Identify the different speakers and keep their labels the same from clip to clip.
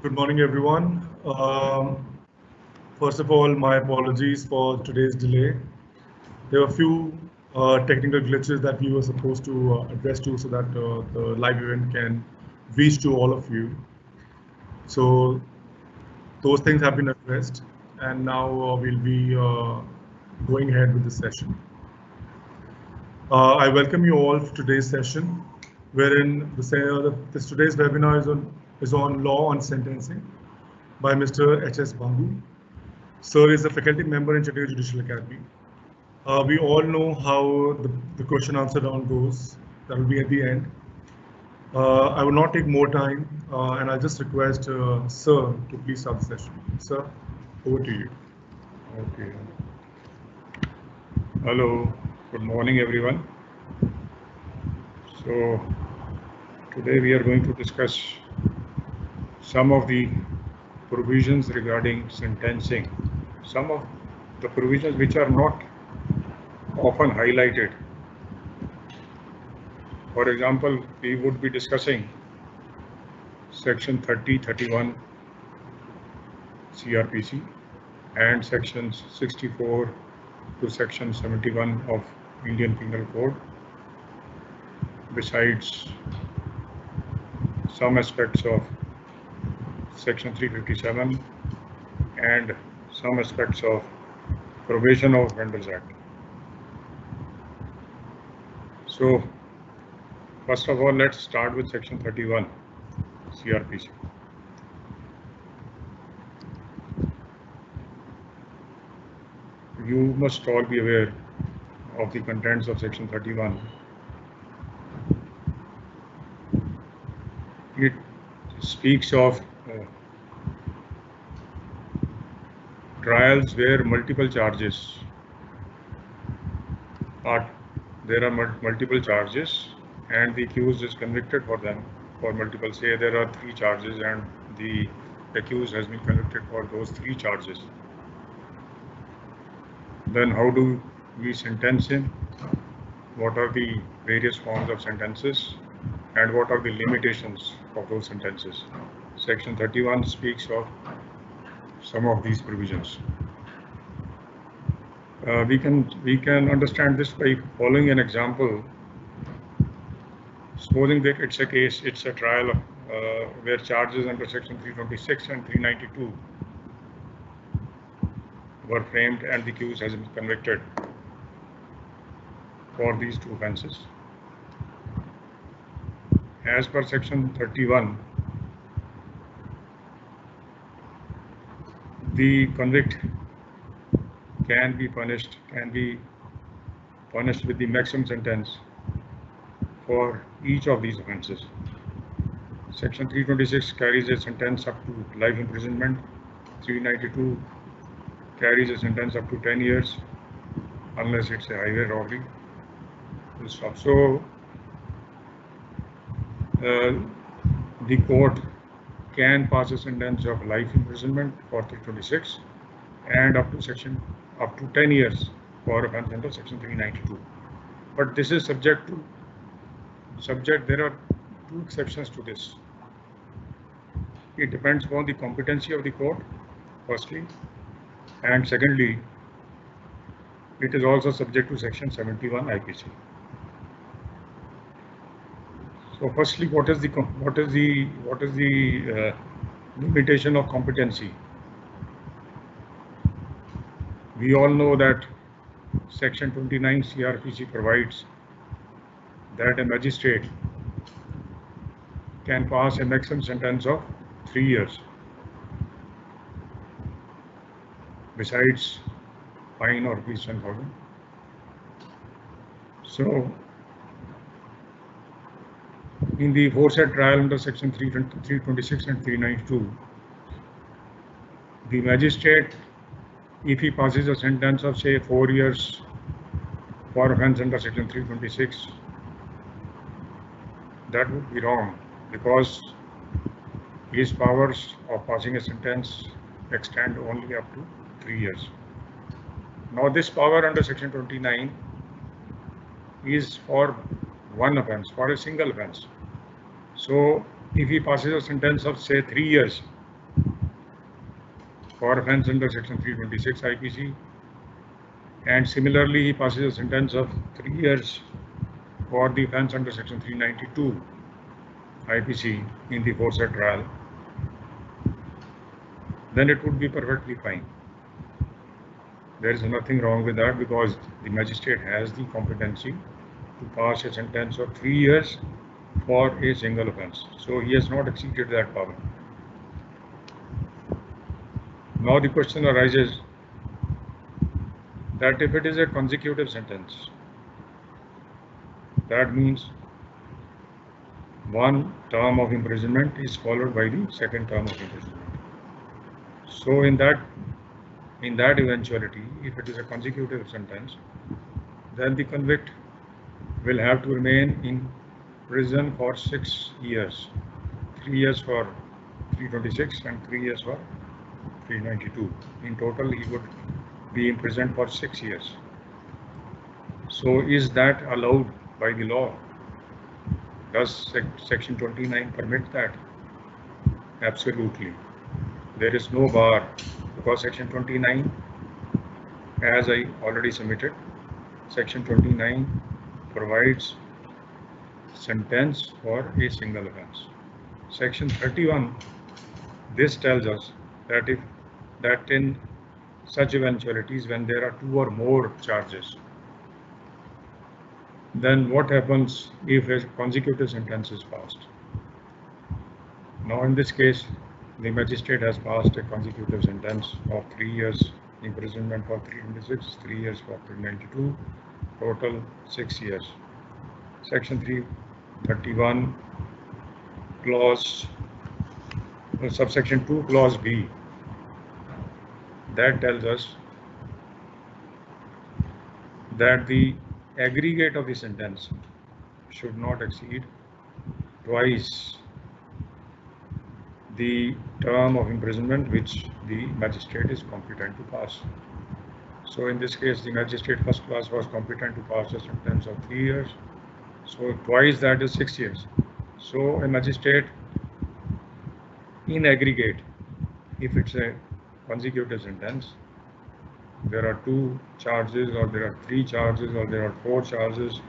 Speaker 1: Good morning, everyone. First of all, my apologies for today's delay. There were a few technical glitches that we were supposed to address to so that the live event can reach to all of you. So those things have been addressed, and now we'll be going ahead with the session. I welcome you all to today's session, wherein today's webinar is on law on sentencing by Mr. H.S. Bhangu. Sir is a faculty member in Chandigarh Judicial Academy. We all know how the question answer round goes. That will be at the end. I will not take more time, and I'll just request Sir to please start the session. Sir, over to you.
Speaker 2: Okay. Hello, good morning everyone. So today we are going to discuss some of the provisions regarding sentencing, some of the provisions which are not often highlighted. For example, we would be discussing section 30, 31 CRPC and sections 64 to section 71 of Indian Penal Code, besides some aspects of section 357 and some aspects of Probation of Offenders Act. So first of all, let's start with section 31 CRPC. You must all be aware of the contents of section 31. It speaks of trials where multiple charges there are multiple charges and the accused is convicted for them for multiple. Say there are 3 charges and the accused has been convicted for those 3 charges. Then how do we sentence him? What are the various forms of sentences and what are the limitations of those sentences? Section 31 speaks of some of these provisions. We can understand this by following an example. Supposing that it's a trial where charges under section 326 and 392 were framed and the accused has been convicted for these 2 offences. As per section 31, the convict can be punished with the maximum sentence for each of these offences. Section 326 carries a sentence up to life imprisonment. 392 carries a sentence up to 10 years unless it's a highway robbery. So the court can pass a sentence of life imprisonment for 326 and up to 10 years for offence under section 392. But this is subject. There are 2 exceptions to this. It depends upon the competency of the court, firstly, and secondly, it is also subject to section 71 IPC. So firstly, what is the limitation of competency? We all know that section 29 CRPC provides that a magistrate can pass a maximum sentence of 3 years besides fine or rupees 10,000. So in the aforesaid trial under section 326 and 392, the magistrate, if he passes a sentence of say 4 years for offence under section 326, that would be wrong, because his powers of passing a sentence extend only up to 3 years. Now this power under section 29 is for one offence, for a single offence. So if he passes a sentence of say 3 years for offence under section 326 IPC, and similarly he passes a sentence of 3 years for the offence under section 392 IPC in the forceps trial, then it would be perfectly fine. There is nothing wrong with that, because the magistrate has the competency to pass a sentence of 3 years for a single offence. So he has not exceeded that power. Now the question arises that if it is a consecutive sentence, that means one term of imprisonment is followed by the second term of imprisonment. So in that eventuality, if it is a consecutive sentence, then the convict will have to remain in prison for 6 years, 3 years for 326 and 3 years for 392. In total, he would be imprisoned for 6 years. So is that allowed by the law? Does section 29 permit that? Absolutely. There is no bar, because section 29, as I already submitted, section 29 provides sentence for a single offence. Section 31, this tells us that in such eventualities, when there are 2 or more charges, then what happens if a consecutive sentence is passed? Now in this case, the magistrate has passed a consecutive sentence of 3 years imprisonment for 326, 3 years for 392, total 6 years. Section 331 clause, subsection 2 clause B, that tells us that the aggregate of the sentence should not exceed twice the term of imprisonment which the magistrate is competent to pass. So in this case, the magistrate first class was competent to pass a sentence of 3 years. So twice that is 6 years. So a magistrate in aggregate, if it's a consecutive sentence, there are 2 charges or there are 3 charges or there are 4 charges,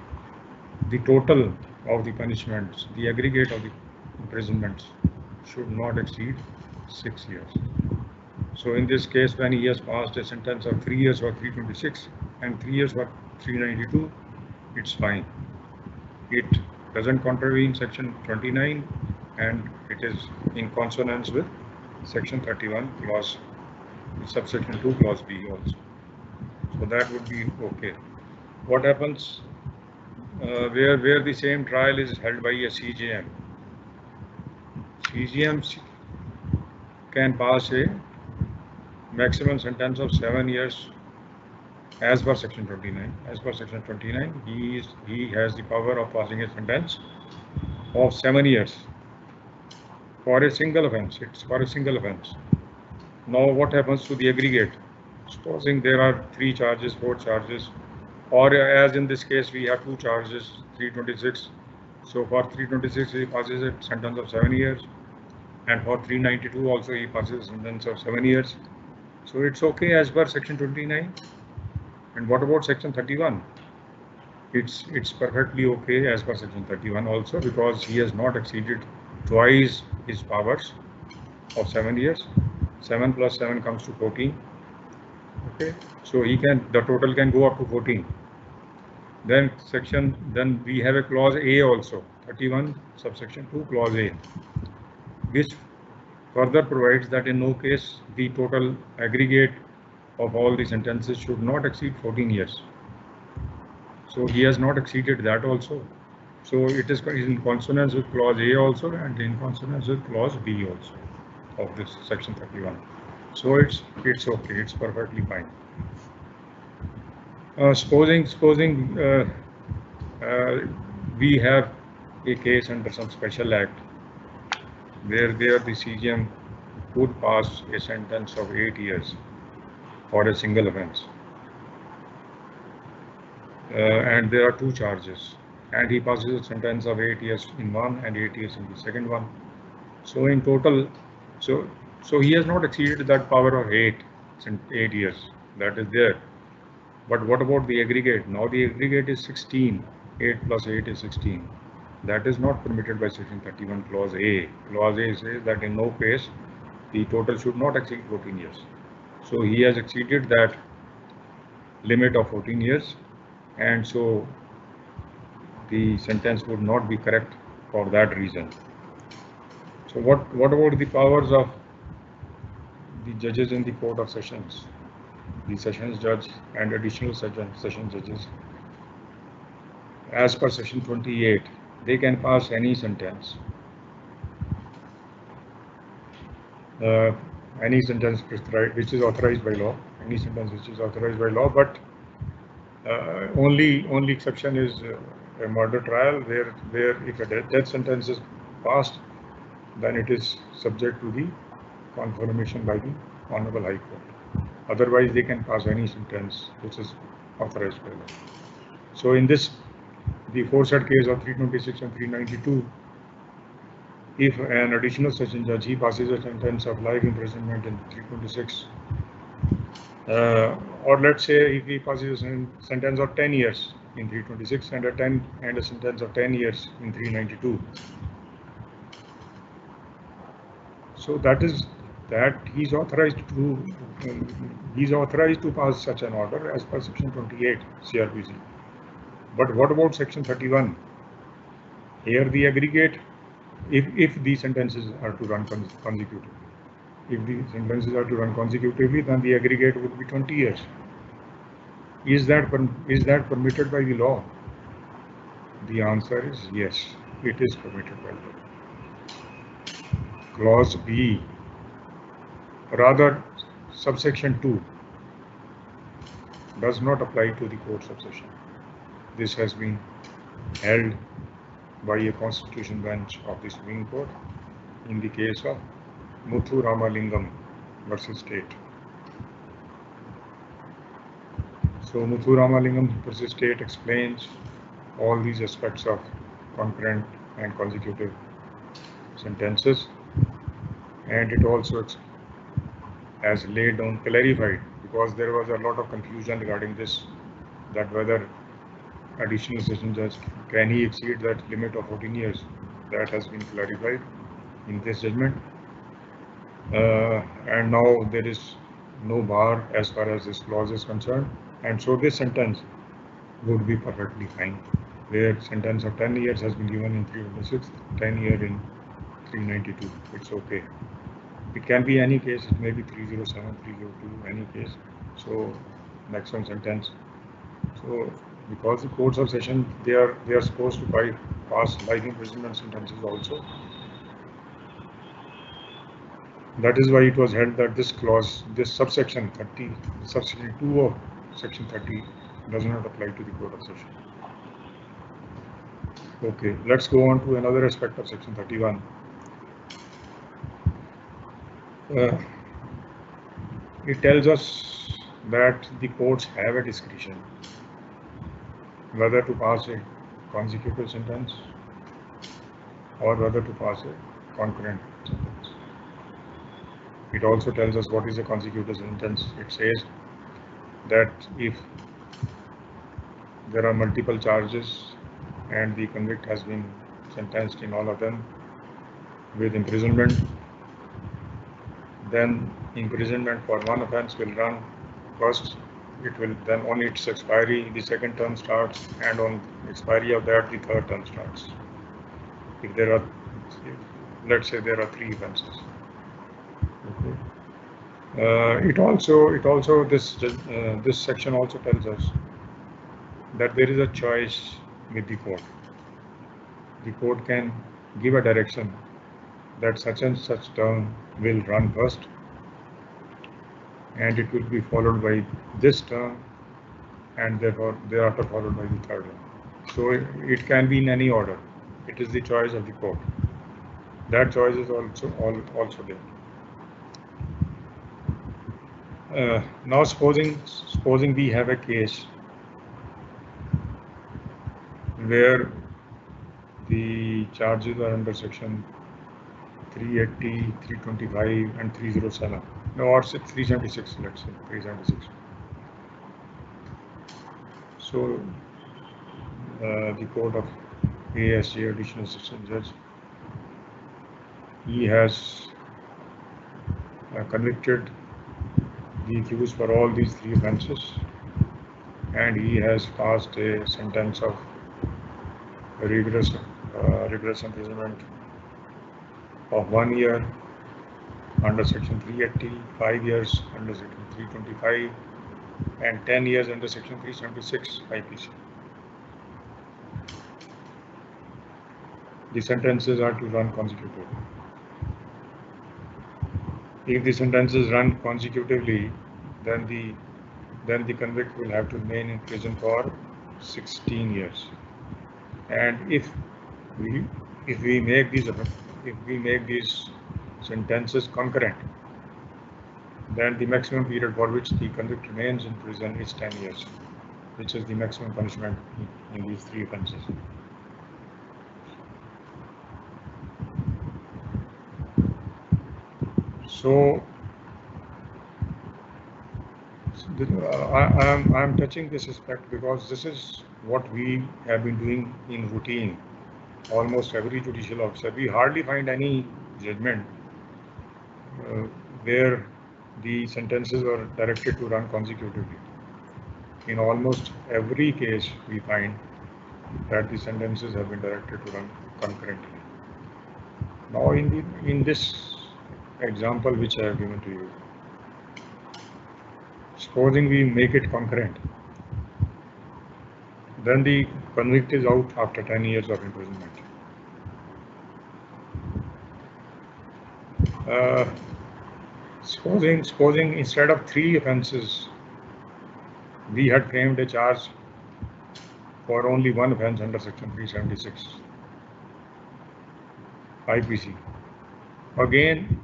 Speaker 2: the total of the punishments, the aggregate of the imprisonments should not exceed 6 years. So in this case, when he has passed a sentence of 3 years for 326 and 3 years for 392, it's fine. It doesn't contravene section 29 and it is in consonance with section 31 clause, subsection 2 clause B also. So that would be okay. What happens where the same trial is held by a CJM? CJM can pass a maximum sentence of 7 years as per section 29. As per section 29, he has the power of passing a sentence of 7 years for a single offence. It's for a single offence. Now what happens to the aggregate? Supposing there are 3 charges, 4 charges, or as in this case we have 2 charges, 326. So for 326 he passes a sentence of 7 years, and for 392 also he passes a sentence of 7 years. So it's okay as per section 29. And what about section 31? It's perfectly okay as per section 31 also, because he has not exceeded twice his powers of 7 years. 7 plus 7 comes to 14. Okay, so the total can go up to 14. Then we have a clause A also, 31 subsection 2 clause A, which further provides that in no case the total aggregate of all the sentences should not exceed 14 years. So he has not exceeded that also. So it is in consonance with clause A also and in consonance with clause B also of this section 31. So it's okay, it's perfectly fine. Supposing we have a case under some special act where the CJM could pass a sentence of 8 years for a single offence, and there are 2 charges, and he passes a sentence of 8 years in one and 8 years in the second one. So in total, so So he has not exceeded that power of 8 years. That is there. But what about the aggregate? Now the aggregate is 16. 8 plus 8 is 16. That is not permitted by section 31 clause A. Clause A says that in no case the total should not exceed 14 years. So he has exceeded that limit of 14 years, and so the sentence would not be correct for that reason. So what about the powers of the judges in the Court of Sessions? The Sessions Judge and additional session judges, as per section 28, they can pass any sentence. Any sentence which is authorized by law, any sentence which is authorized by law, but only exception is a murder trial, where if a death sentence is passed, then it is subject to the confirmation by the Honorable High Court. Otherwise, they can pass any sentence which is authorized by law. So in this, the aforesaid case of 326 and 392, if an additional session judge, he passes a sentence of life imprisonment in 326, or let's say if he passes a sentence of 10 years in 326 and a sentence of 10 years in 392, so that he's authorized to pass such an order as per section 28 CRPC. But what about section 31? Here the aggregate, if the sentences are to run consecutively, then the aggregate would be 20 years. Is that permitted by the law? The answer is yes, it is permitted by law. Clause B, rather subsection 2, does not apply to the court subsection. This has been held by a constitution bench of the Supreme Court in the case of Muthu Ramalingam versus State. So Muthu Ramalingam versus State explains all these aspects of concurrent and consecutive sentences, and it also has laid down, clarified, because there was a lot of confusion regarding this, that whether additional session judge, can he exceed that limit of 14 years? That has been clarified in this judgment, and now there is no bar as far as this clause is concerned, and so this sentence would be perfectly fine, where sentence of 10 years has been given in 326, 10 year in 392. It's okay. It can be any case. It may be 307, 302, any case. So maximum sentence. So because the courts of session, they are supposed to pass life imprisonment sentences also. That is why it was held that this clause, this subsection 30, subsection 2 of section 30 does not apply to the court of session. Okay, let's go on to another aspect of section 31. It tells us that the courts have a discretion whether to pass a consecutive sentence or whether to pass a concurrent sentence. It also tells us what is a consecutive sentence. It says that if there are multiple charges and the convict has been sentenced in all of them with imprisonment, then imprisonment for one offense will run first. It will then, on its expiry, the second term starts, and on expiry of that, the third term starts. If there are, let's say there are 3 offenses. Okay. This section also tells us that there is a choice with the court. The court can give a direction that such and such term will run first, and it will be followed by this term, and therefore thereafter followed by the third one. So it can be in any order. It is the choice of the court. That choice is also there. Now supposing we have a case where the charges are under section 380, 325, and 307. No, or 376, let's say 376. So the court of ASJ, Additional Assistant Judge, he has convicted the accused for all these three offences, and he has passed a sentence of rigorous imprisonment of 1 year under section 380, 5 years under section 325, and 10 years under section 376 IPC. The sentences are to run consecutively. If the sentences run consecutively, then the convict will have to remain in prison for 16 years. And if we make these sentences concurrent, then the maximum period for which the convict remains in prison is 10 years, which is the maximum punishment in these three offences. So I'm touching this aspect because this is what we have been doing in routine. Almost every judicial officer, we hardly find any judgment where the sentences are directed to run consecutively. In almost every case, we find that the sentences have been directed to run concurrently. Now, in this example which I have given to you, supposing we make it concurrent, then the convict is out after 10 years of imprisonment. Supposing instead of 3 offences, we had framed a charge for only 1 offence under section 376 IPC. Again,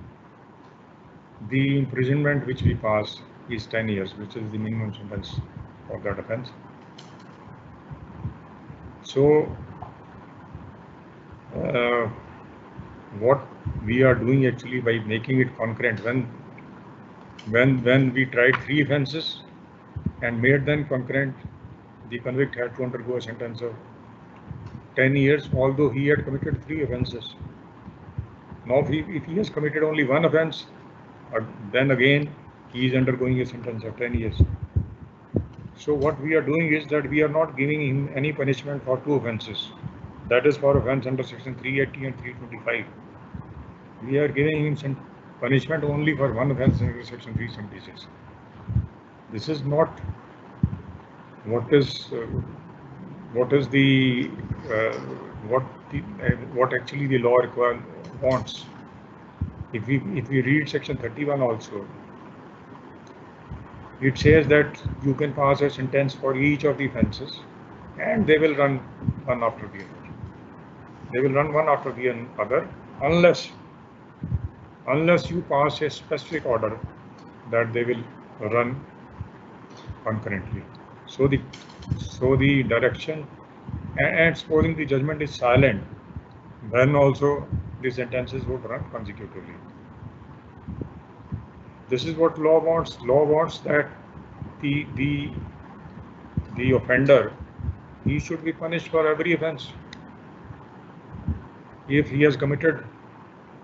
Speaker 2: the imprisonment which we pass is 10 years, which is the minimum sentence of that offence. So, what we are doing actually by making it concurrent, when we tried 3 offences and made them concurrent, the convict had to undergo a sentence of 10 years, although he had committed 3 offences. Now, if he has committed only 1 offence, then again he is undergoing a sentence of 10 years. So what we are doing is that we are not giving him any punishment for 2 offences. That is for offence under section 380 and 325. We are giving him punishment only for 1 offence under section 376. This is not what actually the law wants. If we read section 31 also, it says that you can pass a sentence for each of the offences, and they will run one after the other. They will run one after the other unless you pass a specific order that they will run concurrently. So the direction, and supposing the judgment is silent, then also the sentences would run consecutively. This is what law wants. Law wants that the offender, he should be punished for every offence. If he has committed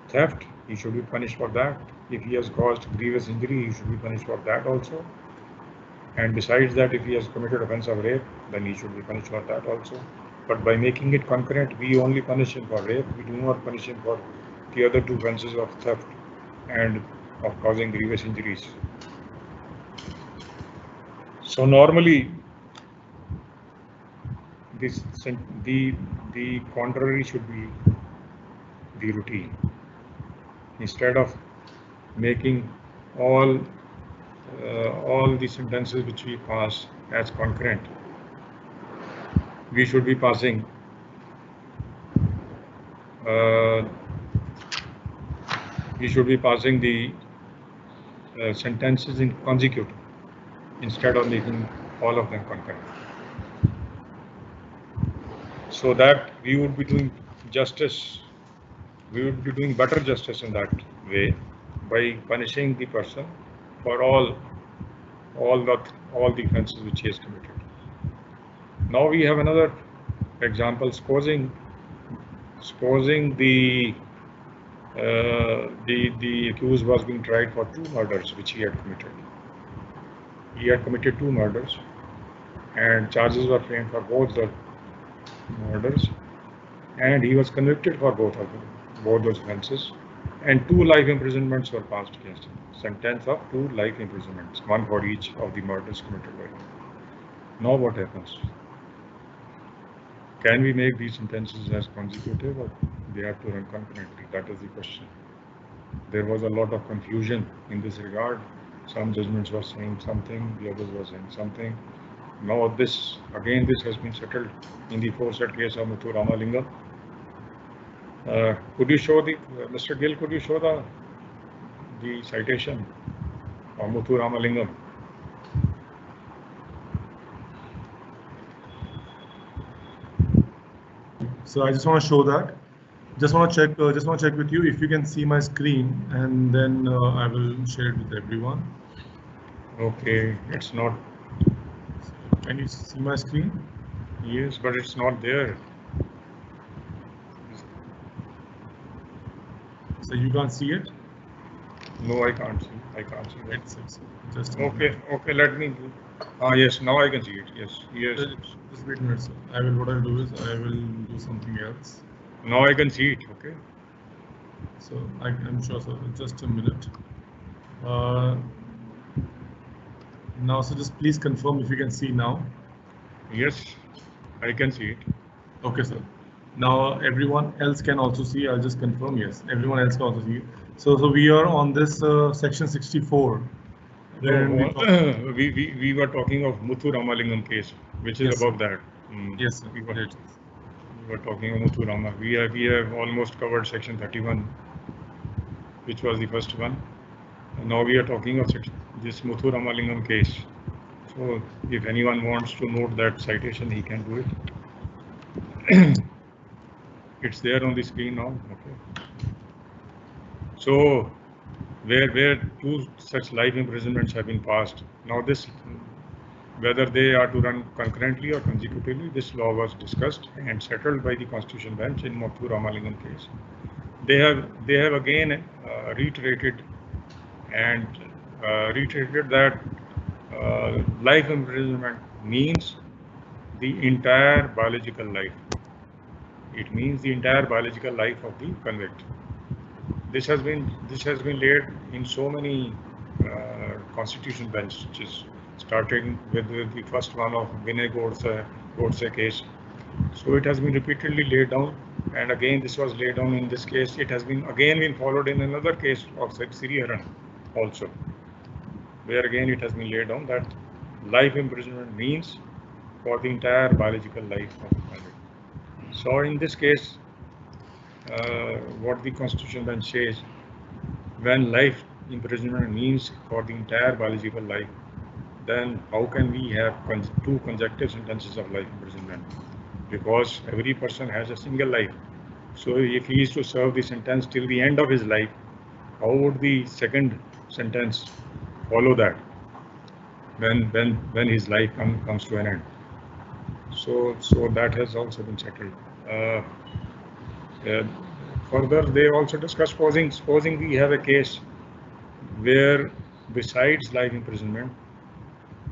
Speaker 2: theft, he should be punished for that. If he has caused grievous injury, he should be punished for that also. And besides that, if he has committed offence of rape, then he should be punished for that also. But by making it concurrent, we only punish him for rape. We do not punish him for the other 2 offences of theft and of causing grievous injuries. So normally, the contrary should be the routine. Instead of making all the sentences which we pass as concurrent, we should be passing the sentences in consecutive instead of making all of them concurrent. So that we would be doing justice we would be doing better justice in that way by punishing the person for all the offences which he has committed. Now we have another example. Supposing the accused was being tried for 2 murders which he had committed. He had committed 2 murders, and charges were framed for both the murders, and he was convicted for both those offences, and 2 life imprisonments were passed against him. Sentence of 2 life imprisonments, 1 for each of the murders committed by him. Now what happens? Can we make these sentences as consecutive, or they have to run concurrently? That is the question. There was a lot of confusion in this regard. Some judgments were saying something, the others were saying something. Now this has been settled in the aforesaid case of Muthu Ramalingam. Could you show Mr. Gill, could you show the citation of Muthu Ramalingam?
Speaker 1: So I just want to show that. Just want to check with you if you can see my screen, and then I will share it with everyone.
Speaker 2: Okay, it's not.
Speaker 1: Can you see my screen?
Speaker 2: Yes, but it's not there.
Speaker 1: So you can't see it?
Speaker 2: No, I can't see. I can't see that.
Speaker 1: It's just
Speaker 2: okay. Let me. Yes, now I can see it. Yes.
Speaker 1: Just wait a minute, sir. What I'll do is I will do something else.
Speaker 2: Now I can see it. Okay.
Speaker 1: So I'm sure, sir. Just a minute. Now, so just please confirm if you can see now.
Speaker 2: Yes, I can see it.
Speaker 1: Okay, sir. Now everyone else can also see. I'll just confirm. Yes, everyone else can also see. So we are on this section 64.
Speaker 2: We were talking of Muthu Ramalingam case, which is above that.
Speaker 1: Yes, sir.
Speaker 2: We were talking of Muthu Rama. We have almost covered section 31, which was the first one. And now we are talking of this Muthu Ramalingam case. So if anyone wants to note that citation, he can do it. It's there on the screen now. Okay. So where 2 such life imprisonments have been passed. Now this, whether they are to run concurrently or consecutively, this law was discussed and settled by the Constitution Bench in Muthu Ramalingam case. They have again reiterated that life imprisonment means the entire biological life. It means the entire biological life of the convict. This has been laid in so many Constitution benches, starting with the first one of Vinay Godse case. So it has been repeatedly laid down, and again this was laid down in this case. It has been followed in another case of Sriharan also, where again it has been laid down that life imprisonment means for the entire biological life of the convict. So in this case, what the Constitution Bench says, when life imprisonment means for the entire biological life, then how can we have 2 consecutive sentences of life imprisonment? Because every person has a single life. So if he is to serve the sentence till the end of his life, how would the second sentence follow that when his life comes to an end? So that has also been settled. Further, they also discuss supposing we have a case where besides life imprisonment,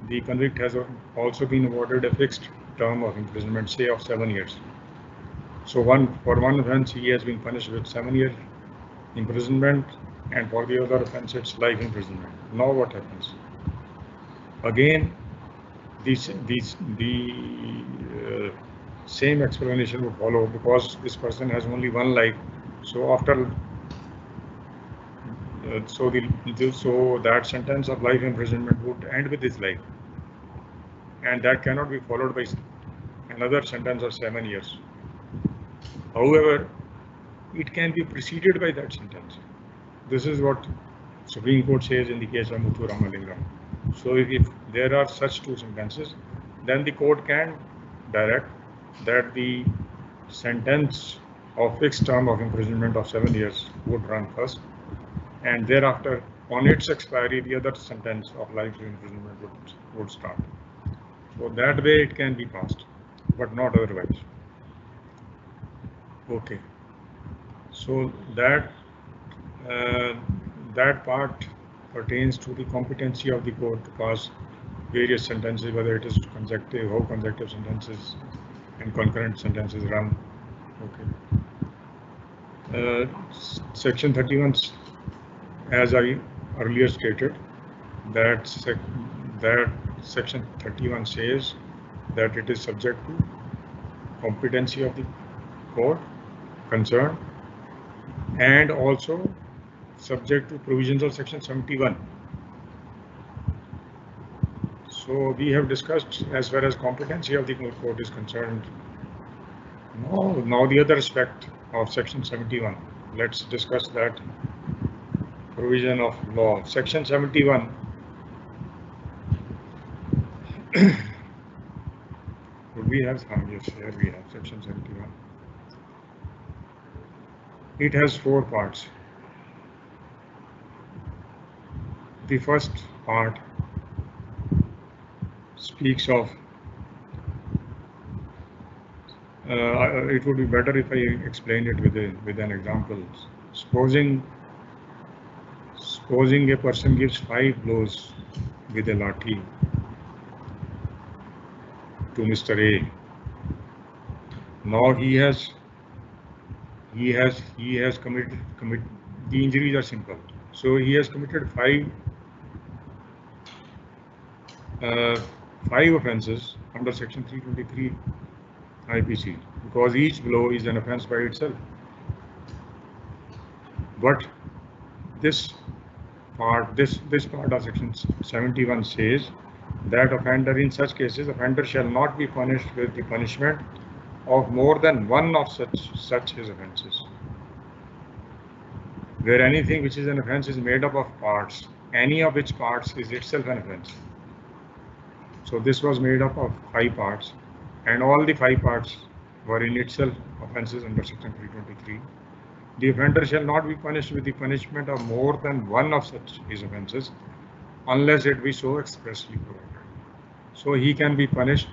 Speaker 2: the convict has also been awarded a fixed term of imprisonment, say of 7 years. So for one offence he has been punished with 7 years imprisonment, and for the other offence it's life imprisonment. Now what happens? Again, the same explanation would follow, because this person has only 1 life. So after so that sentence of life imprisonment would end with his life, and that cannot be followed by another sentence of 7 years. However, it can be preceded by that sentence. This is what Supreme Court says in the case of Muthu Ramalingam. So if there are such 2 sentences, then the court can direct that the sentence of fixed term of imprisonment of 7 years would run first, and thereafter, on its expiry, the other sentence of life imprisonment would start. So that way it can be passed, but not otherwise. Okay. So that part pertains to the competency of the court to pass various sentences, whether it is consecutive, how consecutive sentences and concurrent sentences run. Okay. Section 31, as I earlier stated, that section 31 says that it is subject to competency of the court concerned and also subject to provisions of section 71. So we have discussed as far as competency of the court is concerned. Now the other aspect of section 71. Let's discuss that provision of law. Section 71 would we have some? Yes, here we have section 71. It has 4 parts. The first part speaks of it would be better if I explain it with an example. Supposing a person gives 5 blows with a lathi to Mr. A. Now he has committed the injuries are simple. So he has committed 5 offences under section 323 IPC, because each blow is an offence by itself. But this part of section 71 says that offender, in such cases, offender shall not be punished with the punishment of more than one of such his offences. Where anything which is an offence is made up of parts, any of which parts is itself an offence. So this was made up of 5 parts, and all the 5 parts were in itself offences under section 323. The offender shall not be punished with the punishment of more than one of such his offences, unless it be so expressly provided. So he can be punished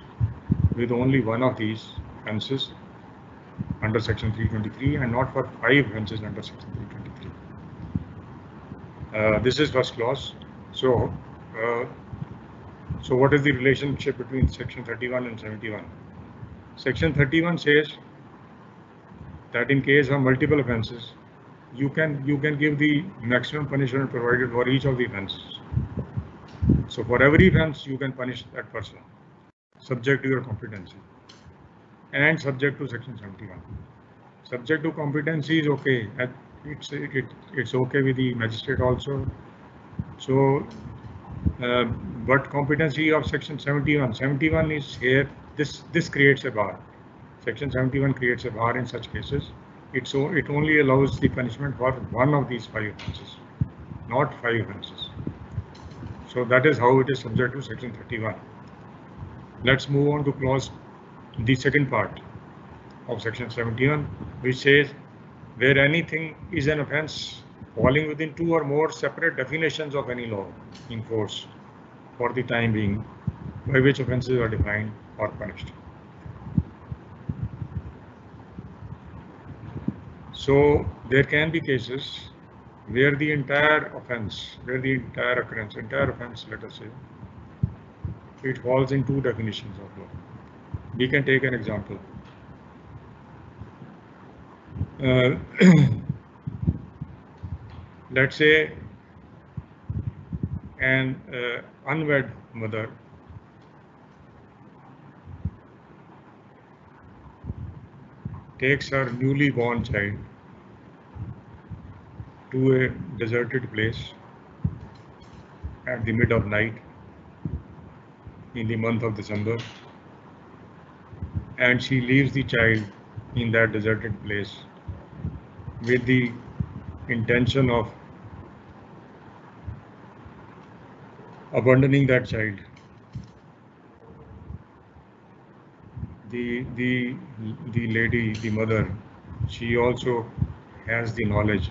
Speaker 2: with only one of these offences under section 323 and not for 5 offences under section 323. This is first clause. So what is the relationship between section 31 and 71? Section 31 says that in case of multiple offences, you can give the maximum punishment provided for each of the offences. So for every offence, you can punish that person, subject to your competency, and subject to section 71. Subject to competency is okay. It's okay with the magistrate also. So, but competency of section 71. 71 is here. This creates a bar. Section 71 creates a bar in such cases. It only allows the punishment for one of these 5 offences, not 5 offences. So that is how it is subject to section 31. Let's move on to the second part of section 71, which says where anything is an offence falling within 2 or more separate definitions of any law in force for the time being, by which offences are defined or punished. So there can be cases where the entire offence, let us say, it falls in 2 definitions of law. We can take an example. Let's say an unwed mother takes her newly born child to a deserted place at the mid of night in the month of December, and she leaves the child in that deserted place with the intention of abandoning that child. The lady, the mother, she also has the knowledge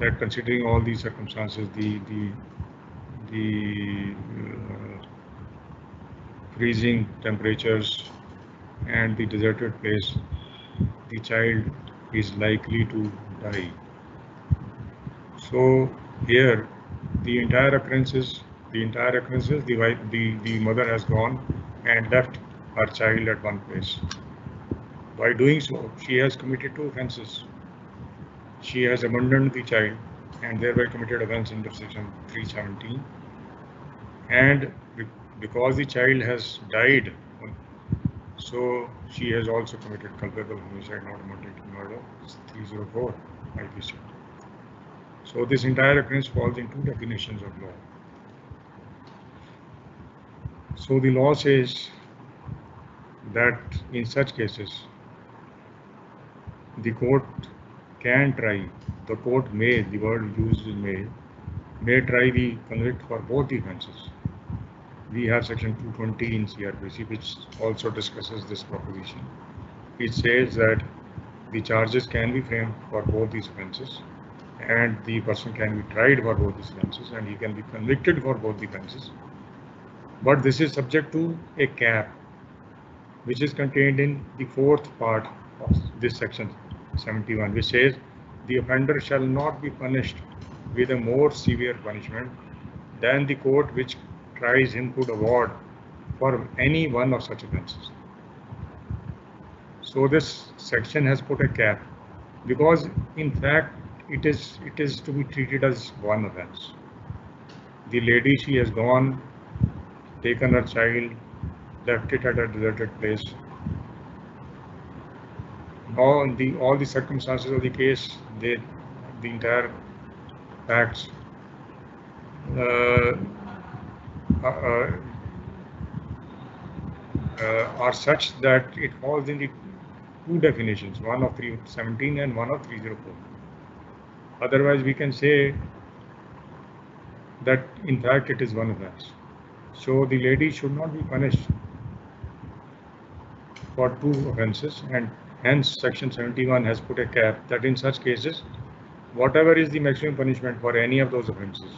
Speaker 2: that considering all these circumstances, the freezing temperatures and the deserted place, the child is likely to die. So here, the entire occurrences, the mother has gone and left her child at one place. By doing so, she has committed two offences. She has abandoned the child and thereby committed offence under section 317. And because the child has died, so she has also committed culpable homicide, not mandated murder, 304 IPC. So this entire occurrence falls into definitions of law. So the law says that in such cases, the court can try, the court may, the word used is may try the convict for both the offences. We have section 220 in CRPC, which also discusses this proposition. It says that the charges can be framed for both these offences, and the person can be tried for both these offences, and he can be convicted for both the offences. But this is subject to a cap, which is contained in the fourth part of this section 71, which says the offender shall not be punished with a more severe punishment than the court which tries him could award for any one of such offences. So this section has put a cap because in fact it is to be treated as one offence. The lady, she has gone, taken her child, left it at a deserted place. Now all the circumstances of the case, the entire facts are such that it falls in the two definitions, one of 317 and one of 304. Otherwise, we can say that in fact it is one offence. So the lady should not be punished for two offences, and hence section 71 has put a cap that in such cases, whatever is the maximum punishment for any of those offences,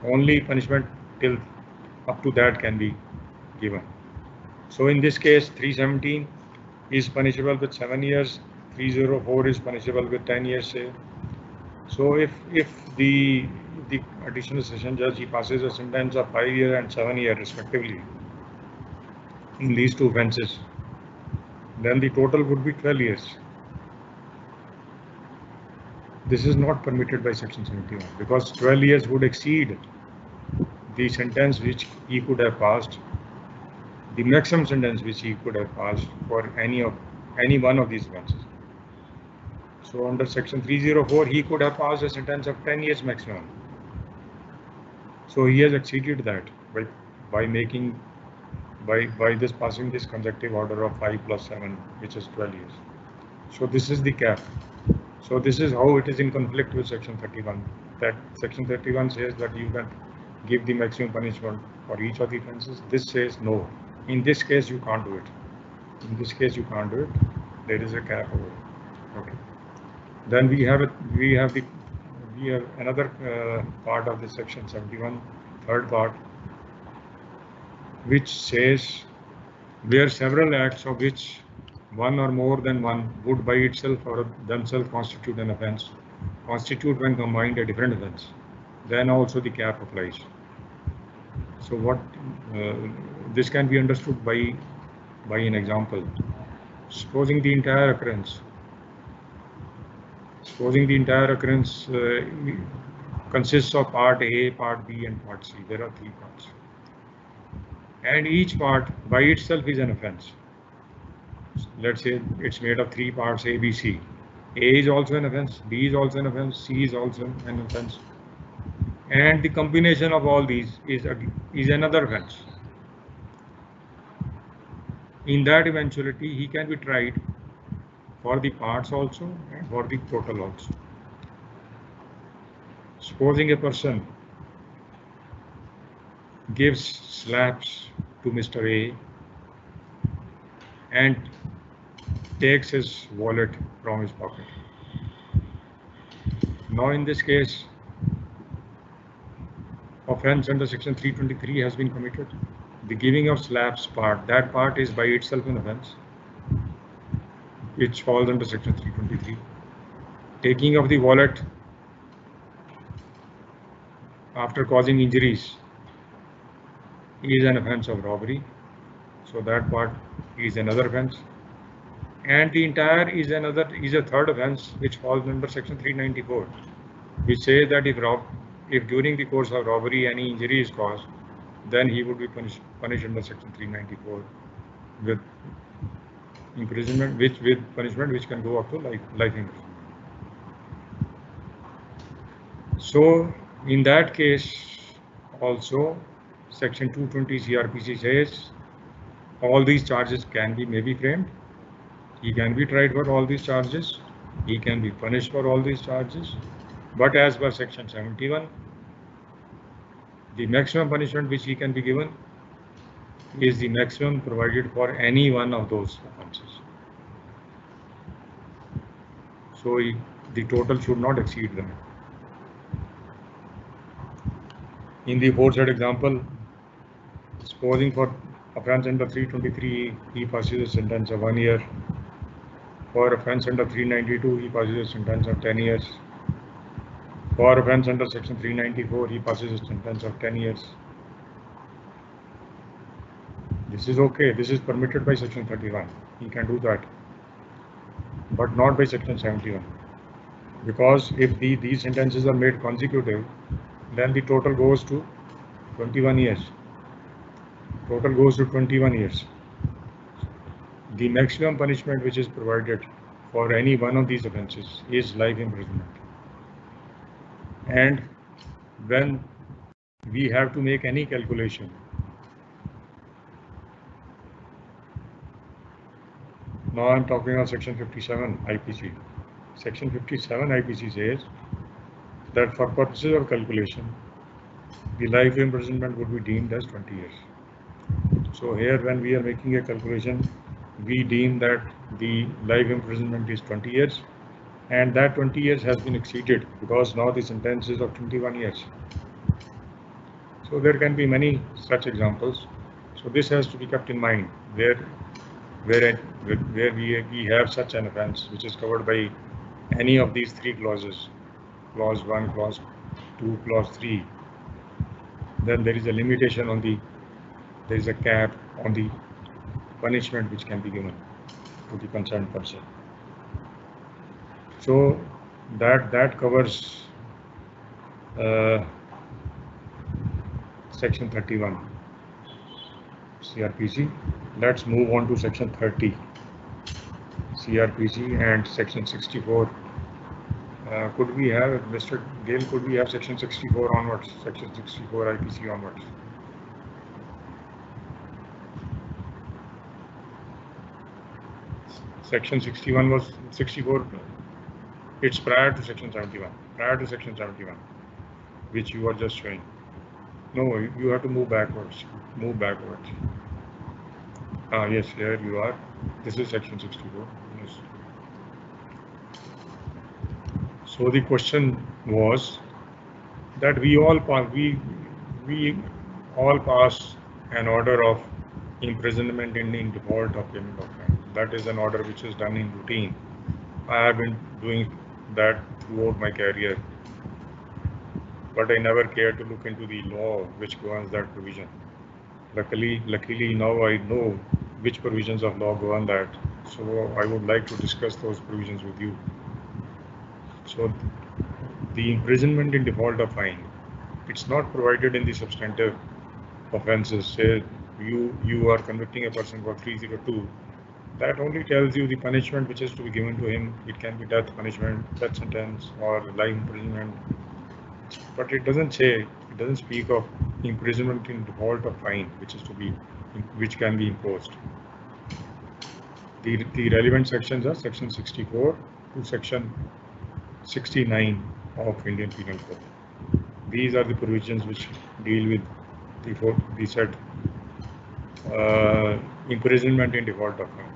Speaker 2: only punishment till up to that can be given. So in this case, 317 is punishable with 7 years, 304 is punishable with 10 years. Say. So if the additional session judge, he passes a sentence of 5 years and 7 years respectively in these two offences, then the total would be 12 years. This is not permitted by section 71 because 12 years would exceed the sentence which he could have passed, the maximum sentence which he could have passed for any one of these offences. So under section 304, he could have passed a sentence of 10 years maximum. So he has exceeded that by passing this consecutive order of 5 plus 7, which is 12 years. So this is the cap. So this is how it is in conflict with section 31. That section 31 says that you can give the maximum punishment for each of the offences. This says no. In this case, you can't do it. In this case, you can't do it. There is a cap over it. Okay. Then we have another part of the section 71, third part, which says where several acts of which one or more than one would by itself or themselves constitute an offence, constitute when combined a different offence, then also the cap applies. So what this can be understood by an example. Supposing the entire occurrence consists of part A, part B, and part C. There are 3 parts, and each part by itself is an offence. Let's say it's made of 3 parts, A, B, C. A is also an offence, B is also an offence, C is also an offence, and the combination of all these is another offence. In that eventuality, he can be tried for the parts also and for the total also. Supposing a person gives slaps to Mr. A and takes his wallet from his pocket. Now in this case, offense under section 323 has been committed. The giving of slaps part, that part is by itself an offense, which falls under section 323. Taking of the wallet after causing injuries is an offense of robbery, so that part is another offense. And the entire is a third offense which falls under section 394, which says that if during the course of robbery any injury is caused, then he would be punished under section 394 with imprisonment, with punishment which can go up to life imprisonment. So in that case also section 220 CRPC says all these charges may be framed. He can be tried for all these charges. He can be punished for all these charges. But as per section 71, the maximum punishment which he can be given is the maximum provided for any one of those offences. So the total should not exceed them. In the aforesaid example, supposing for offence under 323, he passes a sentence of 1 year. For offence under 392, he passes a sentence of 10 years. For offence under section 394, he passes a sentence of 10 years. This is okay. This is permitted by section 31. He can do that, but not by section 71. Because if these sentences are made consecutive, then the total goes to 21 years. Total goes to 21 years. The maximum punishment which is provided for any one of these offences is life imprisonment. And when we have to make any calculation, now I'm talking of section 57 IPC. Section 57 IPC says that for purposes of calculation, the life imprisonment would be deemed as 20 years. So here when we are making a calculation, we deem that the life imprisonment is 20 years, and that 20 years has been exceeded because now the sentence is of 21 years. So there can be many such examples. So this has to be kept in mind where we have such an offence which is covered by any of these three clauses, clause 1, clause 2, clause 3, then there is a limitation on there is a cap on the punishment which can be given to the concerned person. So that covers section 31 CRPC. Let's move on to section 30 CRPC and section 64. Could we have, Mr. Gill, could we have section 64 onwards, section 64 IPC onwards? Section 61 was 64. It's prior to section 71. Prior to section 71, which you are just showing. No, you have to move backwards. Move backwards. Yes, here you are. This is section 64. Yes. So the question was that we all pass an order of imprisonment in default of payment of rent. That is an order which is done in routine. I have been doing that throughout my career, but I never cared to look into the law which governs that provision. Luckily now I know which provisions of law govern that, so I would like to discuss those provisions with you. So the imprisonment in default of fine, it's not provided in the substantive offences. Say you are convicting a person for 302, that only tells you the punishment which is to be given to him. It can be death punishment, death sentence, or life imprisonment, but it doesn't speak of imprisonment in default of fine which can be imposed. The relevant sections are section 64 to section 69 of Indian Penal Code. These are the provisions which deal with the said imprisonment in default of fine.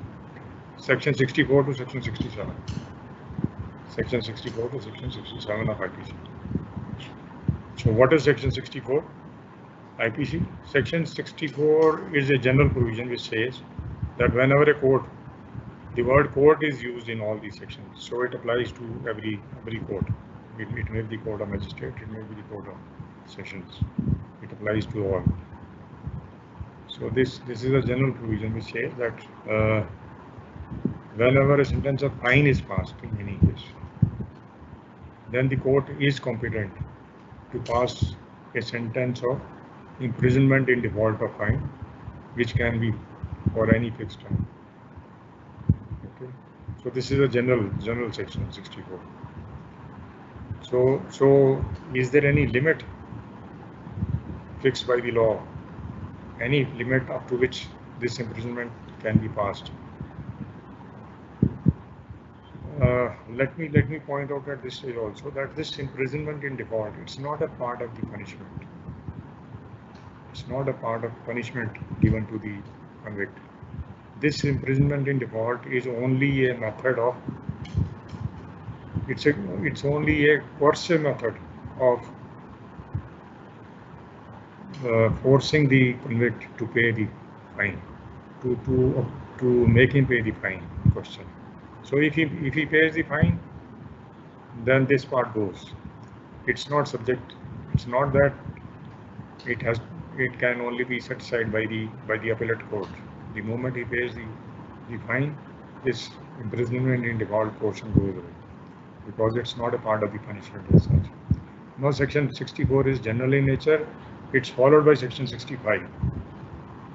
Speaker 2: Section 64 to Section 67. Section 64 to Section 67 of IPC. So what is Section 64? IPC? Section 64 is a general provision which says that whenever a court, the word court is used in all these sections, so it applies to every court. It may be the court of magistrate, it may be the court of sessions. It applies to all. So this is a general provision which says that whenever a sentence of fine is passed in any case, then the court is competent to pass a sentence of imprisonment in default of fine, which can be for any fixed time. Okay. So this is a general section 64. So is there any limit fixed by the law? Any limit up to which this imprisonment can be passed? Let me point out at this stage also that this imprisonment in default, it's not a part of the punishment. It's not a part of punishment given to the convict. This imprisonment in default is only a method of, it's only a coercive method of forcing the convict to pay the fine, to make him pay the fine question. So if he pays the fine, then this part goes. It's not subject. It's not that it can only be set aside by the appellate court. The moment he pays the fine, this imprisonment in default portion goes away because it's not a part of the punishment as such. Now Section 64 is general in nature. It's followed by Section 65.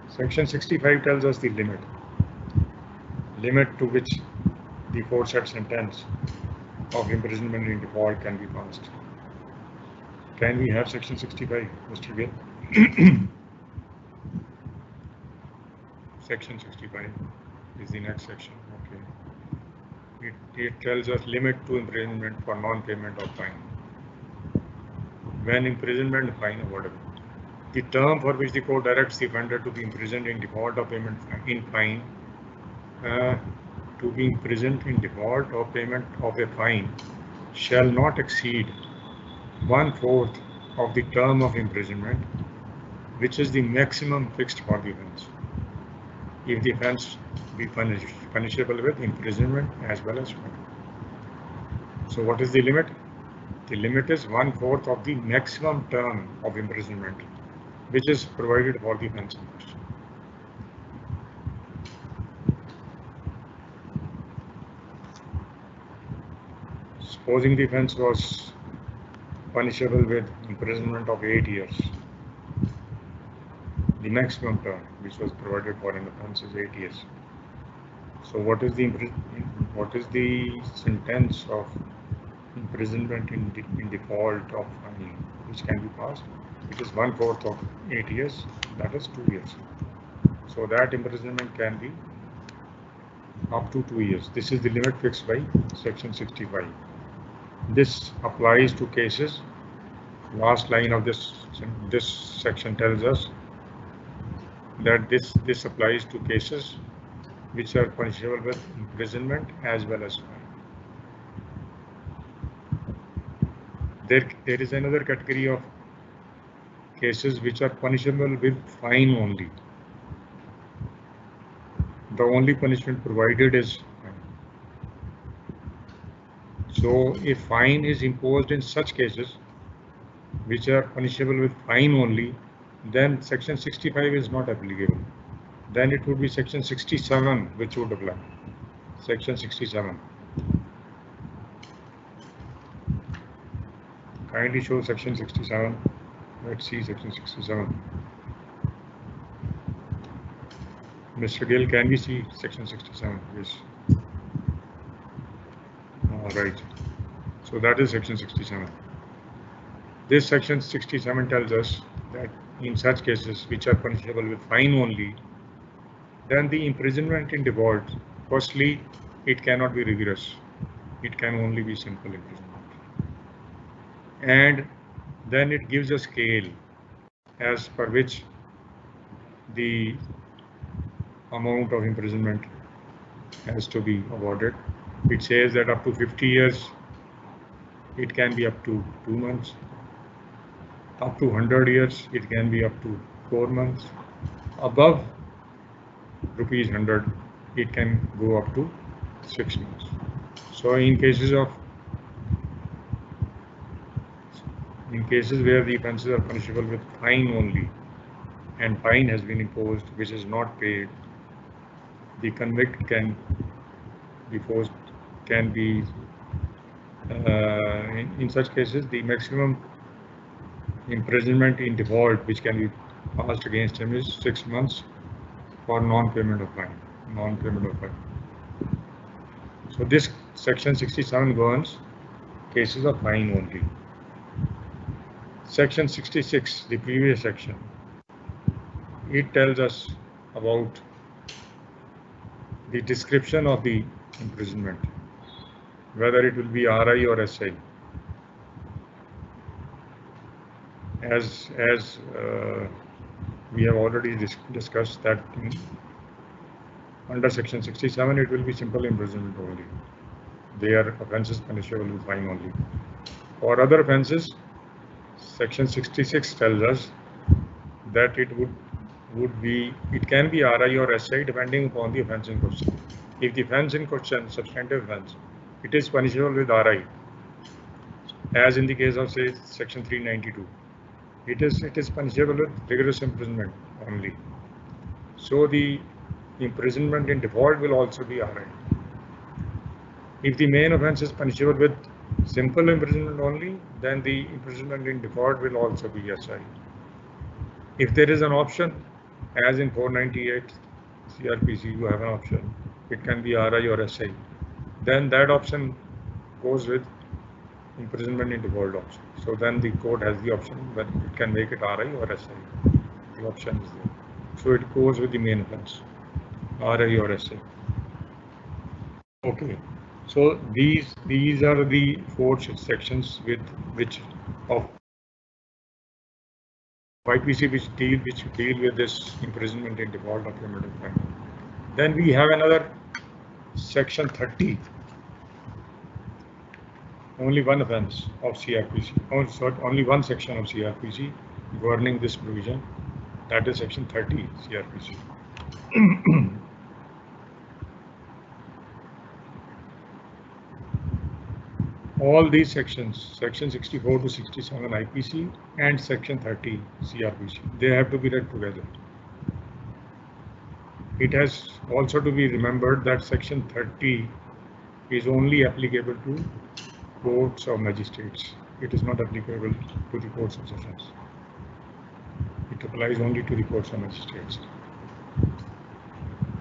Speaker 2: Section 65 tells us the limit to which the foresaid sentence of imprisonment in default can be passed. Can we have Section 65, Mr. Gill? Section 65 is the next section. Okay. It tells us limit to imprisonment for non-payment of fine. When imprisonment, fine awardable. The term for which the court directs the offender to be imprisoned in default of payment in fine, to be imprisoned in default of payment of a fine shall not exceed 1/4 of the term of imprisonment, which is the maximum fixed for the offence, if the offence be punishable with imprisonment as well as fine. So what is the limit? The limit is 1/4 of the maximum term of imprisonment, which is provided for the offence in question. Supposing the offence was punishable with imprisonment of 8 years, the maximum term which was provided for an offence is 8 years. So what is the sentence of imprisonment in default of fine which can be passed? It is 1/4 of 8 years, that is 2 years. So that imprisonment can be up to 2 years. This is the limit fixed by Section 65. This applies to cases. Last line of this section tells us that this applies to cases which are punishable with imprisonment as well as fine. There is another category of cases which are punishable with fine only. The only punishment provided is fine. So if fine is imposed in such cases which are punishable with fine only, then Section 65 is not applicable. Then it would be Section 67 which would apply. Section 67. Kindly show Section 67. Let's see Section 67. Mr. Gill, can we see Section 67, please? All right. So that is Section 67. This Section 67 tells us that in such cases which are punishable with fine only, then the imprisonment in default, firstly, it cannot be rigorous. It can only be simple imprisonment. And then it gives a scale as per which the amount of imprisonment has to be awarded. It says that up to 50 years, it can be up to 2 months. Up to 100 years, it can be up to 4 months. Above rupees 100, it can go up to 6 months. So in cases where the offences are punishable with fine only, and fine has been imposed which is not paid, the convict can be forced, can be, in such cases, the maximum imprisonment in default which can be passed against him is 6 months for non-payment of fine. So this section 67 governs cases of fine only. Section 66, the previous section, it tells us about the description of the imprisonment, whether it will be RI or SI. As we have already discussed that under section 67, it will be simple imprisonment only. They are offences punishable with fine only. For other offences, section 66 tells us that it can be RI or SI depending upon the offence in question. If the offence in question, substantive offence, it is punishable with RI, as in the case of, say, section 392. It is punishable with rigorous imprisonment only. So the imprisonment in default will also be RI. If the main offence is punishable with simple imprisonment only, then the imprisonment in default will also be SI. If there is an option, as in 498 CRPC, you have an option, it can be RI or SI, then that option goes with imprisonment in default option. So then the court has the option whether it can make it RI or SI. The option is there. So it goes with the main offence, RI or SI. Okay. So these are the 4 sections with which of IPC which deal with this imprisonment in default of payment of fine. Then we have another section 30. Only one offence of CRPC, only one section of CRPC governing this provision, that is section 30 CRPC. All these sections, section 64 to 67 IPC and section 30 CRPC, they have to be read together. It has also to be remembered that section 30 is only applicable to courts of magistrates. It is not applicable to the courts of sessions. It applies only to the courts of magistrates.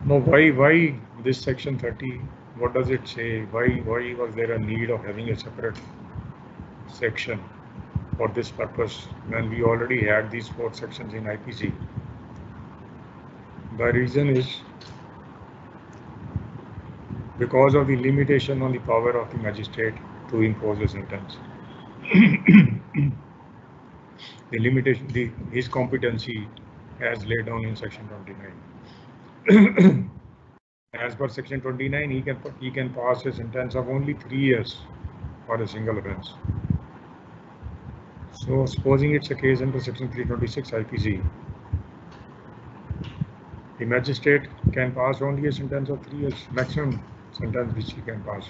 Speaker 2: Now, why this section 30? What does it say? Why was there a need of having a separate section for this purpose when we already had these 4 sections in IPC? The reason is because of the limitation on the power of the magistrate to impose a sentence. The limitation, his competency as laid down in section 29. As per section 29, he can pass a sentence of only 3 years for a single offence. So supposing it's a case under section 326 IPC, the magistrate can pass only a sentence of 3 years, maximum sentence which he can pass.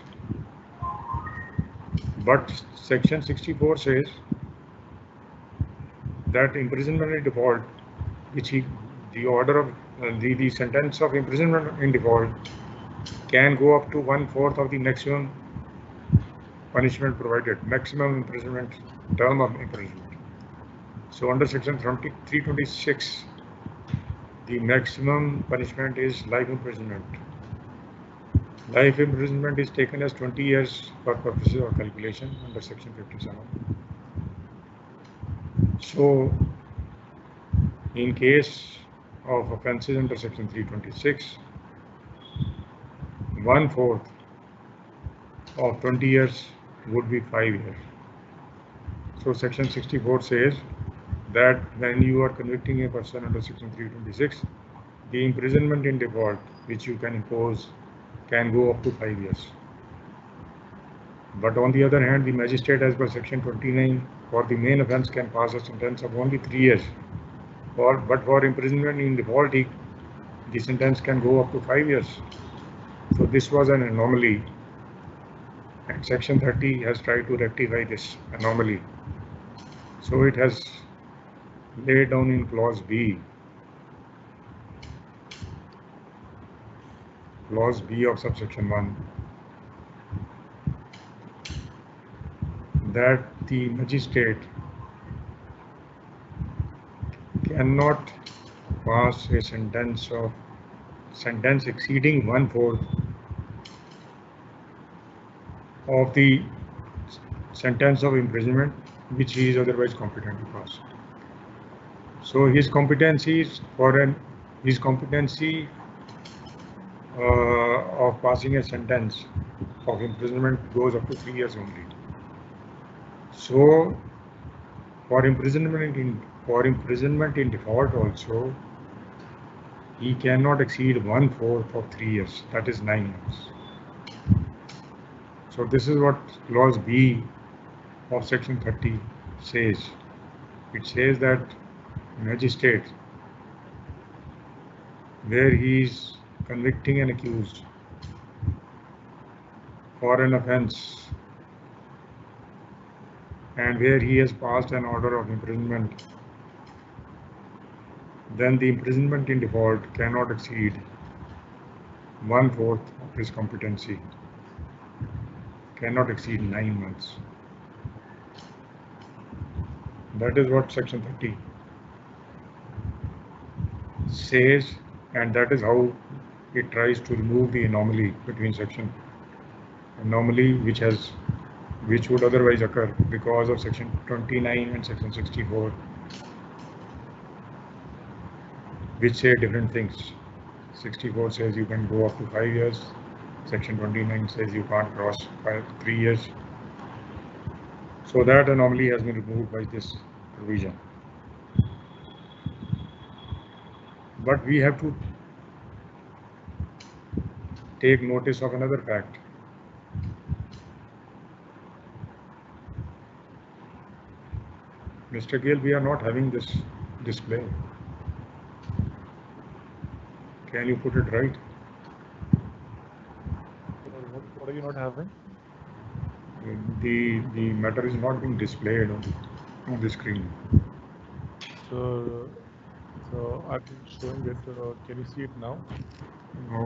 Speaker 2: But section 64 says that imprisonment in default, which the order of the sentence of imprisonment in default can go up to 1/4 of the maximum punishment provided, maximum imprisonment term of imprisonment. So under section 326, the maximum punishment is life imprisonment. Life imprisonment is taken as 20 years for purposes of calculation under section 57. So in case of offences under section 326, 1/4 of 20 years would be 5 years. So section 64 says that when you are convicting a person under section 326, the imprisonment in default which you can impose can go up to 5 years. But on the other hand, the magistrate as per section 29 for the main offence can pass a sentence of only 3 years. But for imprisonment in default, the sentence can go up to 5 years. So this was an anomaly, and section 30 has tried to rectify this anomaly. So it has laid down in clause B of subsection 1 that the magistrate cannot pass a sentence exceeding 1/4 of the sentence of imprisonment which he is otherwise competent to pass. So his competency of passing a sentence of imprisonment goes up to 3 years only. So for imprisonment in default also, he cannot exceed 1/4 of 3 years, that is 9 months. So this is what clause B of section 30 says. It says that magistrate, where he is convicting an accused for an offence and where he has passed an order of imprisonment, then the imprisonment in default cannot exceed 1/4 of his competency, cannot exceed 9 months. That is what section 30 says, and that is how it tries to remove the anomaly which would otherwise occur because of section 29 and section 64, which say different things. 64 says you can go up to 5 years. Section 29 says you can't cross 3 years. So that anomaly has been removed by this provision. But we have to take notice of another fact. Mr. Gill, we are not having this display. Can you put it right?
Speaker 3: What are you not having?
Speaker 2: The matter is not being displayed on the screen.
Speaker 3: So I've been showing it. Can you see it now?
Speaker 2: No.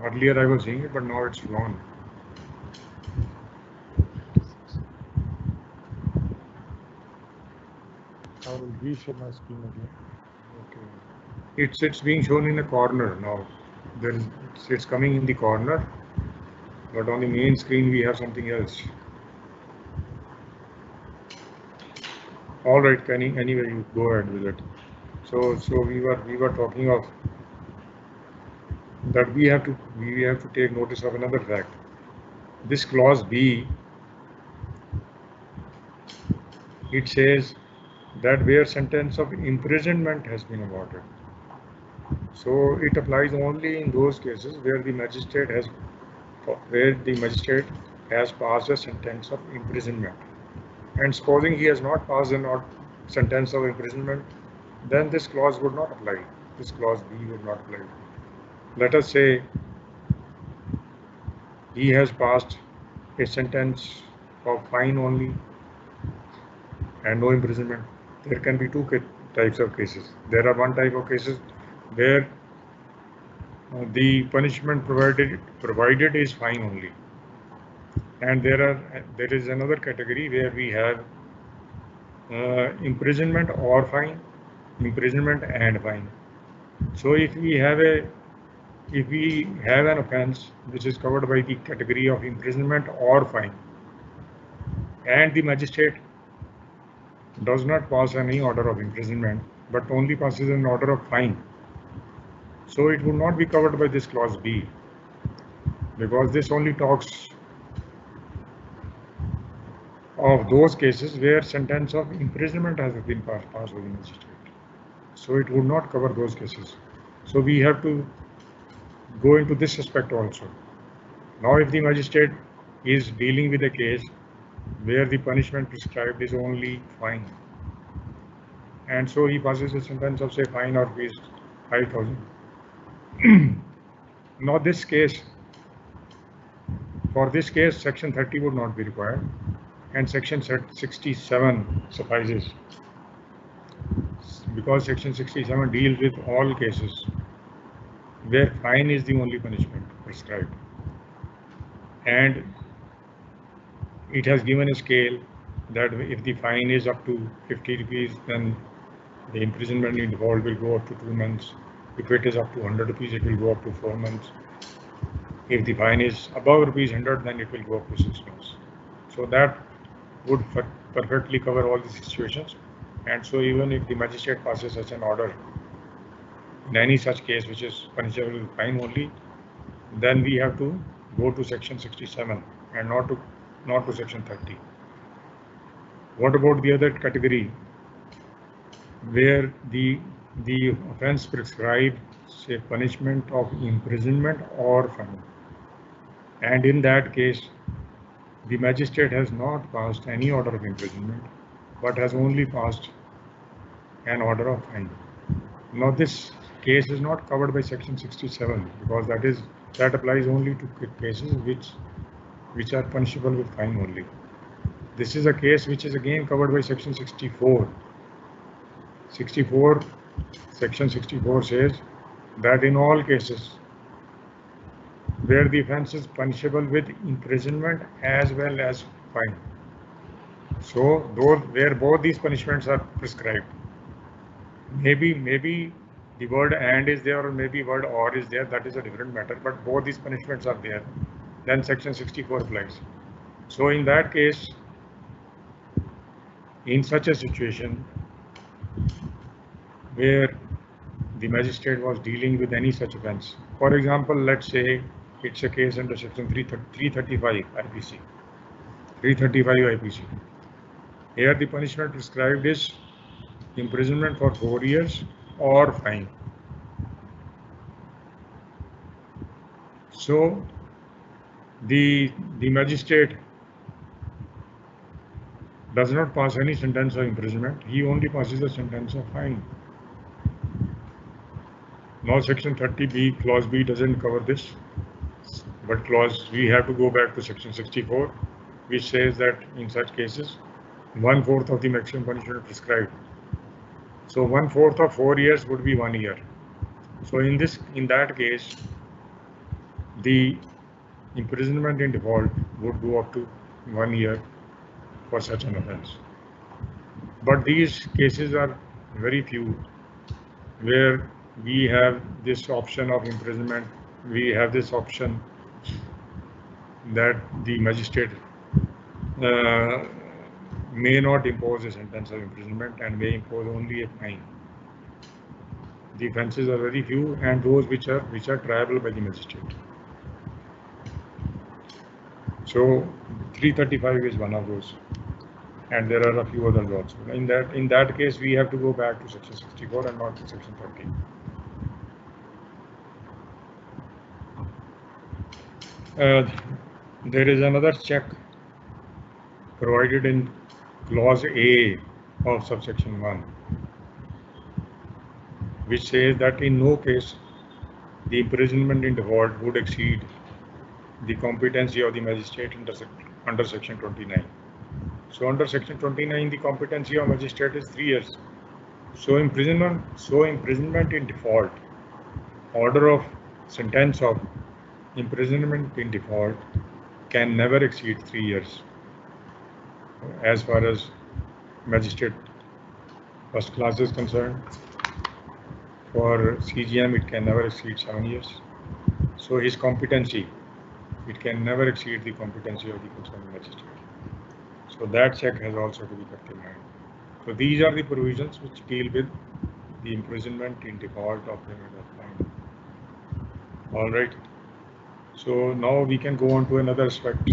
Speaker 2: Earlier I was seeing it, but now it's gone.
Speaker 3: I will reshare my screen again.
Speaker 2: Okay. It's being shown in a corner now. It's coming in the corner, but on the main screen we have something else. All right, anyway, you go ahead with it. So we were talking of that we have to take notice of another fact. This clause B, it says that where sentence of imprisonment has been awarded. So it applies only in those cases where the magistrate has passed a sentence of imprisonment. And supposing he has not passed a sentence of imprisonment, then this clause would not apply. This clause B would not apply. Let us say he has passed a sentence of fine only and no imprisonment. There can be two types of cases. There are one type of cases where the punishment provided is fine only, and there is another category where we have imprisonment or fine, imprisonment and fine. So if we have an offence which is covered by the category of imprisonment or fine, and the magistrate does not pass any order of imprisonment but only passes an order of fine, so it would not be covered by this clause B, because this only talks of those cases where sentence of imprisonment has been passed by the magistrate. So it would not cover those cases. So we have to go into this aspect also. Now, if the magistrate is dealing with a case where the punishment prescribed is only fine, and so he passes a sentence of say fine or fees 5,000. Now, this case, for this case, section 30 would not be required, and section 67 suffices, because section 67 deals with all cases where fine is the only punishment prescribed, and it has given a scale that if the fine is up to 50 rupees, then the imprisonment in default will go up to 2 months. If it is up to 100 rupees, it will go up to 4 months. If the fine is above rupees 100, then it will go up to 6 months. So that would perfectly cover all the situations. And so even if the magistrate passes such an order in any such case which is punishable with fine only, then we have to go to section 67 and not to section 30. What about the other category where the offense prescribed say punishment of imprisonment or fine, and in that case the magistrate has not passed any order of imprisonment but has only passed an order of fine. Now this case is not covered by section 67 because that applies only to cases which are punishable with fine only. This is a case which is again covered by section 64. Section 64 says that in all cases where the offense is punishable with imprisonment as well as fine, so where both these punishments are prescribed, maybe the word and is there or maybe word or is there, that is a different matter, but both these punishments are there, then section 64 applies. So in that case, in such a situation where the magistrate was dealing with any such offense, for example, let's say it's a case under section 335 IPC. 335 IPC. Here the punishment prescribed is imprisonment for 4 years or fine. So the magistrate does not pass any sentence of imprisonment, he only passes a sentence of fine. Now section 30B clause B doesn't cover this, but we have to go back to section 64, which says that in such cases 1/4 of the maximum punishment prescribed. So 1/4 of 4 years would be 1 year. So in that case, the imprisonment in default would go up to 1 year for such an offense. But these cases are very few where we have this option of imprisonment. We have this option that the magistrate may not impose a sentence of imprisonment and may impose only a fine. The offences are very few, and those which are triable by the magistrate. So 335 is one of those, and there are a few others also. In that case, we have to go back to section 64 and not to section 30. There is another check provided in clause A of subsection 1, which says that in no case the imprisonment in default would exceed the competency of the magistrate under section 29. So under section 29, the competency of magistrate is 3 years. So imprisonment in default, order of sentence of imprisonment in default can never exceed 3 years. As far as magistrate first class is concerned, for CGM it can never exceed 7 years. So his competency, it can never exceed the competency of the concerned magistrate. So that check has also to be kept in mind. So these are the provisions which deal with the imprisonment in default of payment of fine. All right. So now we can go on to another aspect.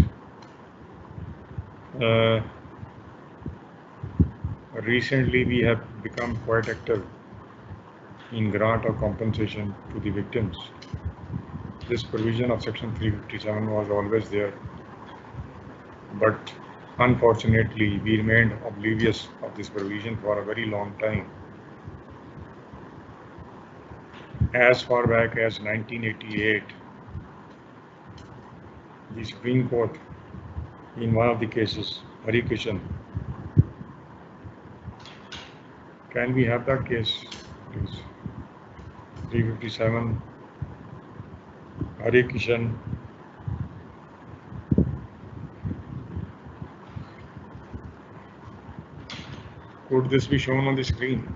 Speaker 2: Recently we have become quite active in grant of compensation to the victims. this provision of section 357 was always there, but unfortunately we remained oblivious of this provision for a very long time. As far back as 1988, the Supreme Court, in one of the cases, Hari Kishan. Can we have that case, please? 357, Hari Kishan. Could this be shown on the screen?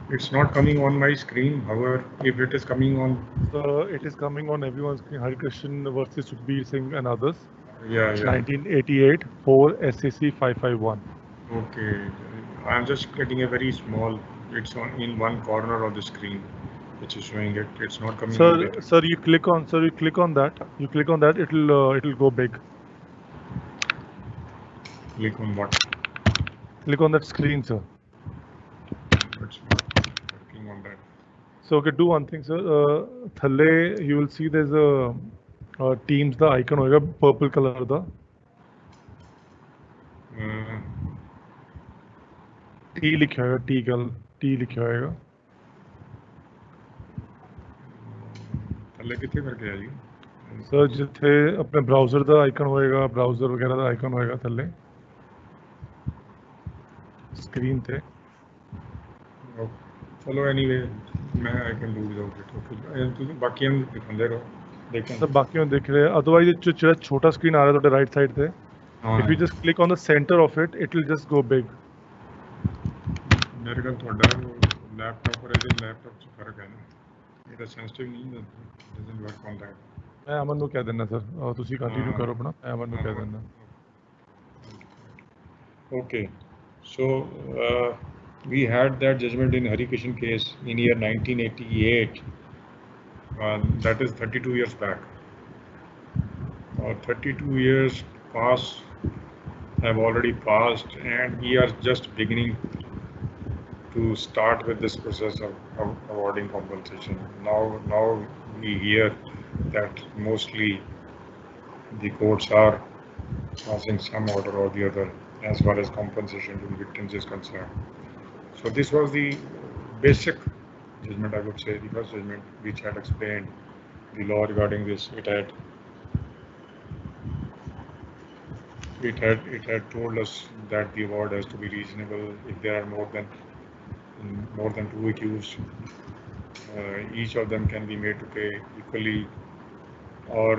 Speaker 2: It's not coming on my screen. However, if it is coming on,
Speaker 3: It is coming on everyone's screen. Hari Krishnan versus Sukhbir Singh and others.
Speaker 2: yeah.
Speaker 3: 1988 for SAC 551.
Speaker 2: Okay, I'm just getting a very small. It's in one corner of the screen, which is showing it. It's not coming.
Speaker 3: Sir, you click on that. You click on that. It'll go big.
Speaker 2: Click on what?
Speaker 3: Click on that screen, sir.
Speaker 2: It's not working on that.
Speaker 3: So okay, do one thing, sir. Thalle, you will see there's a Teams the icon होएगा purple color ਦਾ. T लिखा होएगा T लिखा होएगा.
Speaker 2: थल्ले किथे करके है जी?
Speaker 3: Sir जिथे अपने ब्राउजर ਦਾ आइकन होएगा, ब्राउजर वगैरह ਦਾ आइकन होएगा थल्ले स्क्रीन थे.
Speaker 2: चलो एनीवे मैं I can do without it. Okay, ਤੁਸੀਂ ਬਾਕੀ हम दिखाते रहो. देखें
Speaker 3: सर बाकी में देख रहे हैं. अदरवाइज जो छोटा स्क्रीन आ रहा है ਤੁਹਾਡੇ राइट साइड पे, if you just click on the center of it, it will just go big.
Speaker 2: मेरे ਕੋਲ ਤੁਹਾਡਾ लैपटॉप और ਇਹਦੇ लैपटॉप 'ਚ ਫਰਕ ਹੈ ਨਾ. ਇਹਦਾ ਸੈਂਸਿਟਿਵ ਨਹੀਂ ਹੈ. doesn't work on that.
Speaker 3: मैं अमन ਨੂੰ ਕਹਿ ਦਿੰਦਾ ਸਰ, ਤੁਸੀਂ ਕੰਟੀਨਿਊ ਕਰੋ ਆਪਣਾ. मैं अमन ਨੂੰ ਕਹਿ ਦਿੰਦਾ.
Speaker 2: Okay, so we had that judgment in Hari Kishan case in year 1988. That is 32 years back. 32 years have already passed, and we are just beginning to start with this process of awarding compensation. Now we hear that mostly the courts are passing some order or the other as far as compensation to the victims is concerned. So this was the basic judgment, I would say, the first judgment which had explained the law regarding this. It had told us that the award has to be reasonable if there are more than two accused. Each of them can be made to pay equally, or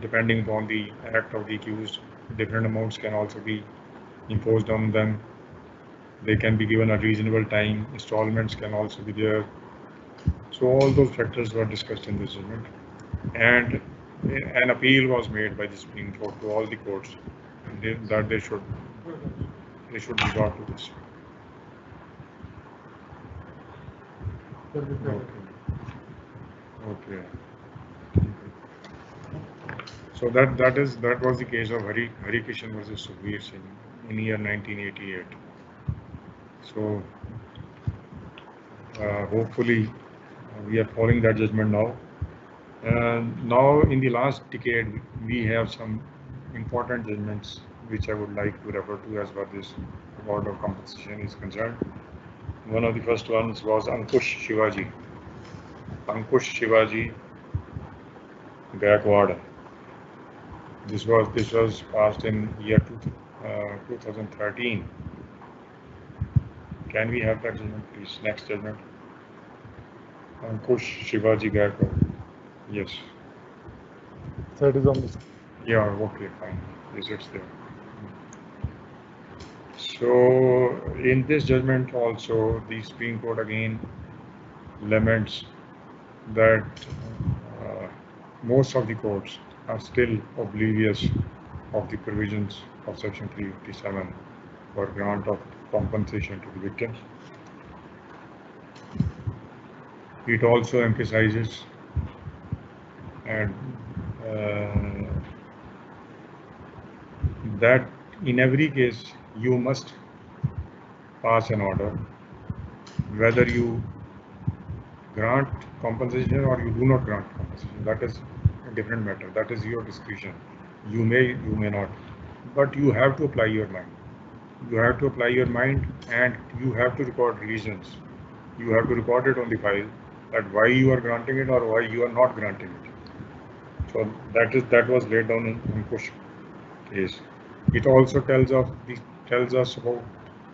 Speaker 2: depending upon the act of the accused, different amounts can also be imposed on them. They can be given a reasonable time. Installments can also be there. So all those factors were discussed in this judgment, and an appeal was made by the Supreme Court to all the courts that they should resort to this. Okay. So that was the case of Hari Kishan versus Sukhbir Singh in year 1988. So hopefully we are following that judgment now. Now in the last decade we have some important judgments which I would like to refer to as far as this award of compensation is concerned. One of the first ones was Ankush Shivaji Gaikwad. This was passed in year 2013. Can we have that judgment, please? Next judgment. Ankush Shivaji Gaikwad. Yes.
Speaker 3: So it is on this.
Speaker 2: Yeah, okay, fine. Yes, it's there. So in this judgment also, the Supreme Court again laments that most of the courts are still oblivious of the provisions of section 357 for grant of compensation to the victims. It also emphasizes that in every case you must pass an order, whether you grant compensation or you do not grant compensation. That is a different matter. That is your discretion. You may not, but you have to apply your mind. You have to apply your mind, and you have to record reasons. You have to record it on the file that why you are granting it or why you are not granting it. So that was laid down in Ankush case. It also tells us about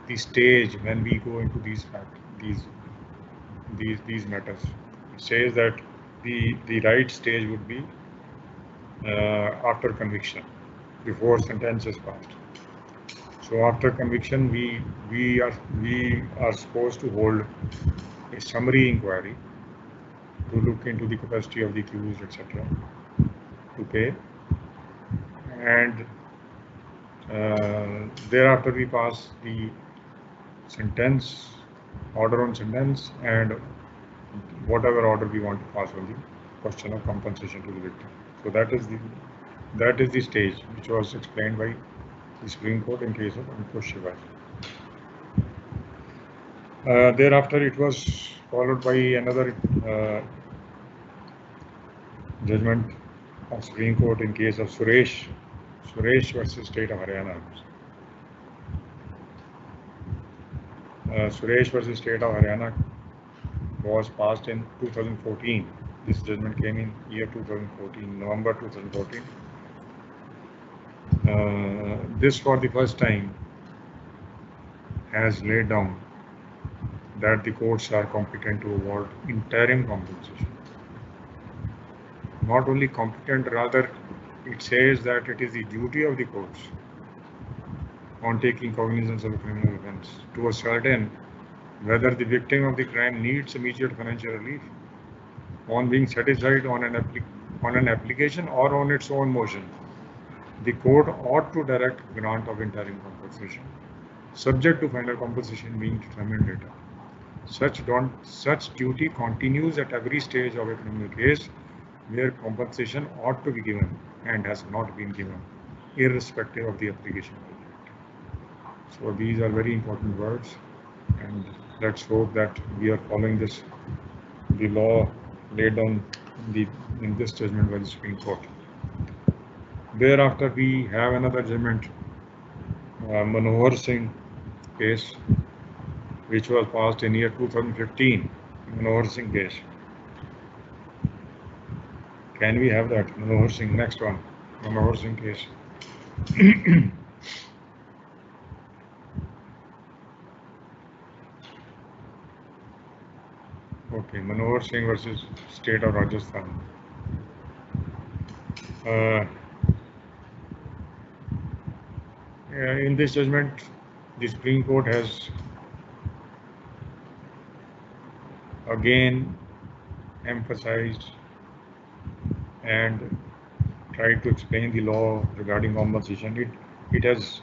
Speaker 2: the stage when we go into these matters. It says that the right stage would be after conviction, before sentence is passed. So after conviction, we are supposed to hold a summary inquiry to look into the capacity of the accused, etc., to pay, and thereafter we pass the sentence, order on sentence, and whatever order we want to pass on the question of compensation to the victim. So that is the stage which was explained by the Supreme Court in case of Ankush Shivaji. Thereafter, it was followed by another judgment of Supreme Court in case of Suresh versus State of Haryana. Suresh versus State of Haryana was passed in 2014. This judgment came in year 2014, November 2014. This for the first time has laid down that the courts are competent to award interim compensation. Not only competent, rather it says that it is the duty of the courts on taking cognizance of a criminal offence to ascertain whether the victim of the crime needs immediate financial relief on being satisfied on an application or on its own motion. The court ought to direct grant of interim compensation, subject to final compensation being determined later. Such duty continues at every stage of a criminal case where compensation ought to be given and has not been given, irrespective of the application. So these are very important words, and let's hope that we are following the law laid down in this judgment by the Supreme Court. Thereafter, we have another judgment, Manohar Singh case, which was passed in year 2015, Manohar Singh case. Can we have that? Manohar Singh, next one, Manohar Singh case. Okay, Manohar Singh versus State of Rajasthan. In this judgment, the Supreme Court has again emphasized and tried to explain the law regarding compensation. It has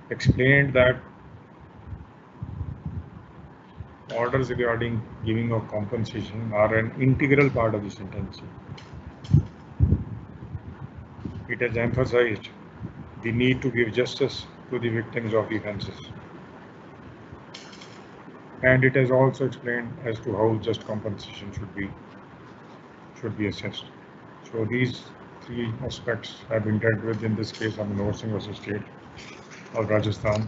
Speaker 2: explained that orders regarding giving of compensation are an integral part of the sentencing. It has emphasized the need to give justice to the victims of the offences. And it has also explained as to how just compensation should be assessed. So these three aspects have been dealt with in this case of Manohar Singh versus State of Rajasthan,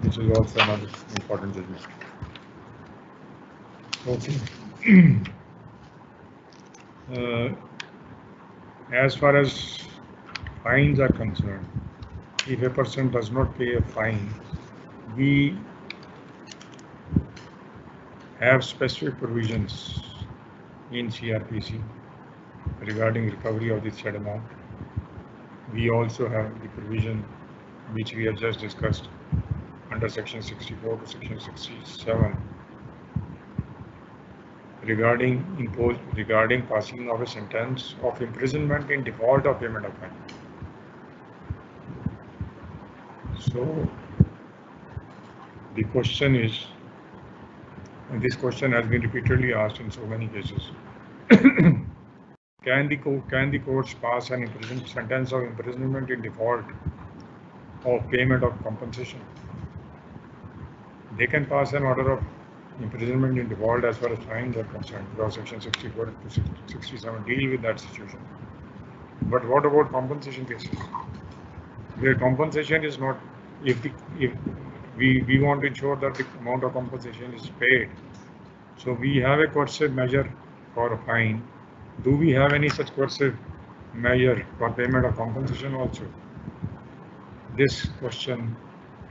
Speaker 2: which is also another important judgment. Okay. As far as fines are concerned, if a person does not pay a fine, we have specific provisions in CRPC regarding recovery of the said amount. We also have the provision which we have just discussed under section 64 to section 67 regarding passing of a sentence of imprisonment in default of payment of fine. So the question is, and this question has been repeatedly asked in so many cases, can the courts pass an sentence of imprisonment in default of payment of compensation? They can pass an order of imprisonment in default as far as fines are concerned, because section 64 to 67 deal with that situation. But what about compensation cases? Where compensation is not, if we want to ensure that the amount of compensation is paid, so we have a coercive measure for a fine. Do we have any such coercive measure for payment of compensation also? This question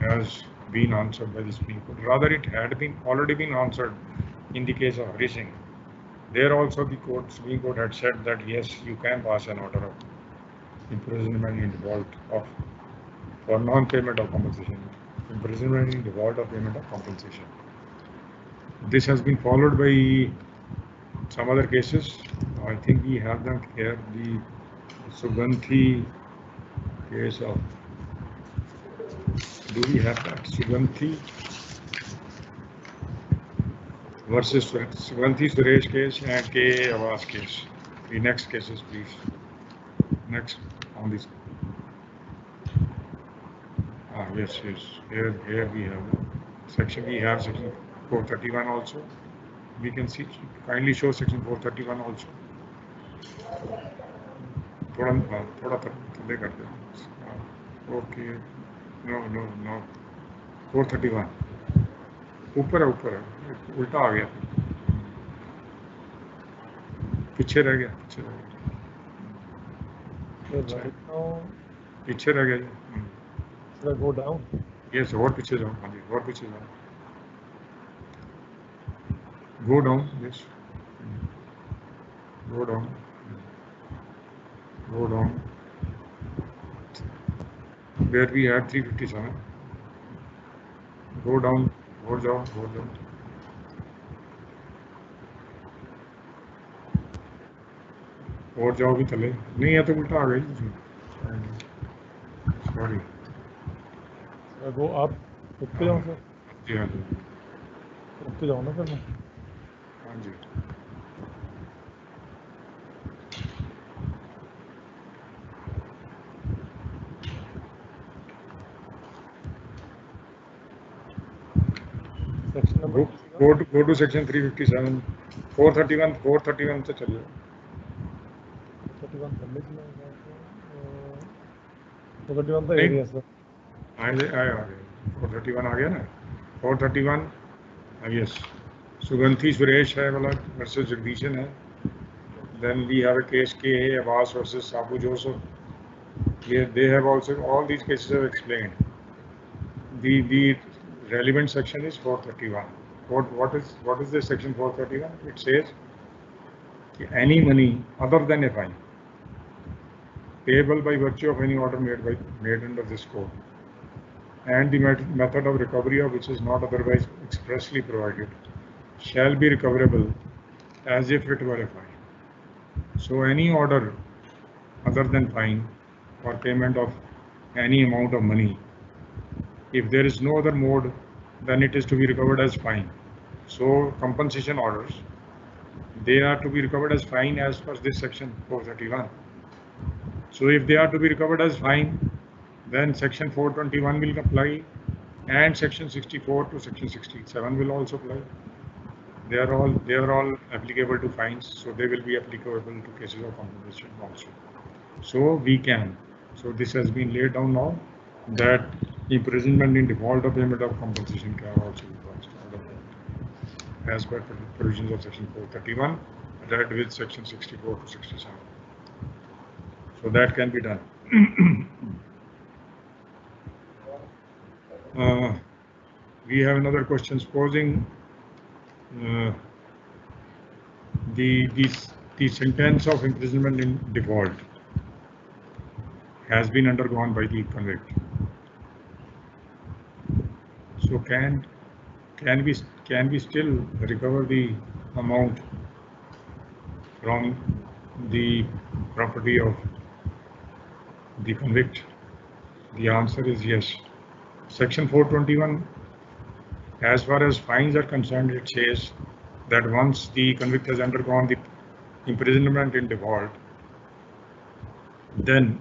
Speaker 2: has been answered by the Supreme Court. Rather, it had already been answered in the case of Hari Singh. There also the Supreme Court had said that yes, you can pass an order of imprisonment in default for non-payment of compensation. Imprisonment in default of payment of compensation. This has been followed by some other cases. I think we have them here. The Sugandhi case of. Do we have that? Sugandhi versus Sugandhi Suresh case and K. Awas case. The next cases, please. Next on this. Yes. Here we have section. We have section 431 also. We can see. Kindly show section 431 also. थोड़ा थोड़े करते हैं. Okay. No. 431. ऊपर है. उल्टा आ गया. पीछे रह गया. पीछे रह गया.
Speaker 3: Should I go down?
Speaker 2: Yes, और पीछे जाओ. हाँ जी, और पीछे जाओ. Go down. Yes. Go down. Where we had 357. Go down. और जाओ. और जाओ भी थले. नहीं है तो उल्टा आ गई. Sorry.
Speaker 3: Should I go up? ऊपर जाऊँ सर?
Speaker 2: जी हाँ जी.
Speaker 3: ऊपर जाऊँ ना फिर मैं?
Speaker 2: हाँ जी.
Speaker 3: Section number.
Speaker 2: Go to section 357. 431 से चलिए.
Speaker 3: 431 थल्ले चला गया. 431 तो एरिया सर.
Speaker 2: आया 431 आ गया ना. 431. Yes. Sugandhi Suresh है वाला versus Jagdishan है. Then we have a case K. Abbas versus Sabu Joseph. They have also, all these cases are explained. The relevant section is 431. What is this section 431? It says any money other than a fine payable by virtue of any order made under this code, and the method of recovery of which is not otherwise expressly provided, shall be recoverable as if it were a fine. So any order other than fine or payment of any amount of money, if there is no other mode, then it is to be recovered as fine. So compensation orders, they are to be recovered as fine as per this section 431. So if they are to be recovered as fine, then section 421 will apply, and section 64 to section 67 will also apply. They are all applicable to fines, so they will be applicable to cases of compensation also. So we can. So this has been laid down now that imprisonment in default of payment of compensation can also be passed as per provisions of section 431, read with section 64 to 67. So that can be done. We have another question. Supposing the sentence of imprisonment in default has been undergone by the convict. So can we still recover the amount from the property of the convict? The answer is yes. Section 421, as far as fines are concerned, it says that once the convict has undergone the imprisonment in default, then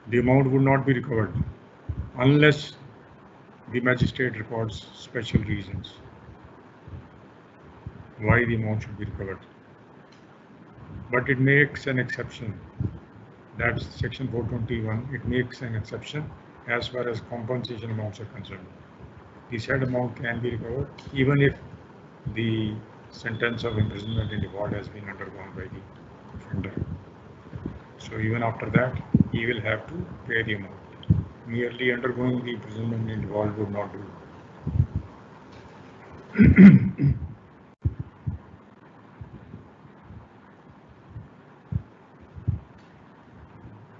Speaker 2: the amount would not be recovered unless the magistrate records special reasons why the amount should be recovered. But it makes an exception. That's section 421. It makes an exception as far as compensation amounts are concerned. The said amount can be recovered even if the sentence of imprisonment in default has been undergone by the offender. So even after that, he will have to pay the amount. Merely undergoing the imprisonment in default would not do.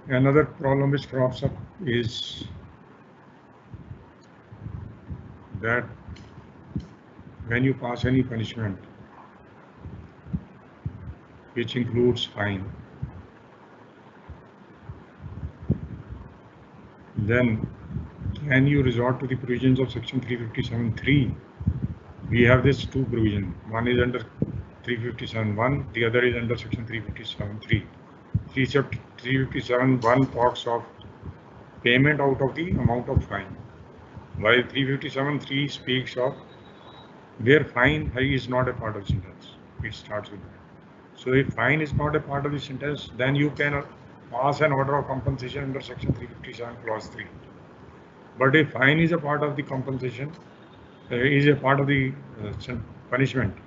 Speaker 2: Another problem which crops up is that when you pass any punishment which includes fine, then can you resort to the provisions of section 357(3)? We have this two provision. One is under 357(1), the other is under section 357(3). 357(1) talks of payment out of the amount of fine, while 357(3) speaks of where fine is not a part of the sentence. It starts with that. So if fine is not a part of the sentence, then you can pass an order of compensation under section 357 clause 3. But if fine is a part of the compensation, is a part of the punishment,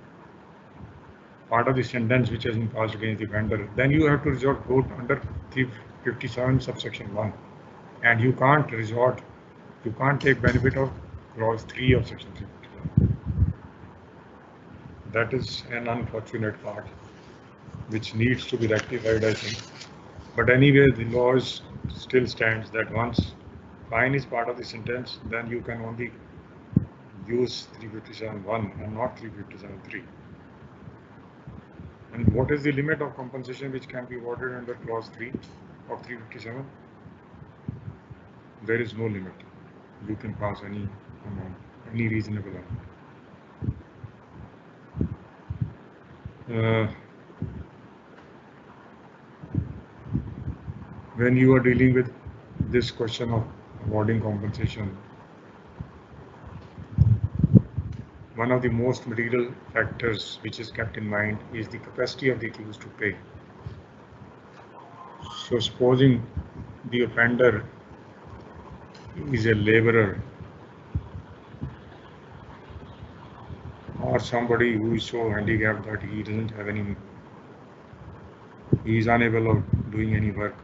Speaker 2: part of the sentence which has been passed against the offender, then you have to resort court under 357 subsection 1, and you can't take benefit of clause 3 of section 357. That is an unfortunate part which needs to be rectified, I think. But anyway, the law still stands that once fine is part of the sentence, then you can only use 357(1) and not 357(3). And what is the limit of compensation which can be awarded under clause 3 of 357? There is no limit. You can pass any amount, any reasonable amount. When you are dealing with this question of awarding compensation, one of the most material factors which is kept in mind is the capacity of the accused to pay. So supposing the offender is a laborer or somebody who is so handicapped that he doesn't have any, he is unable of doing any work,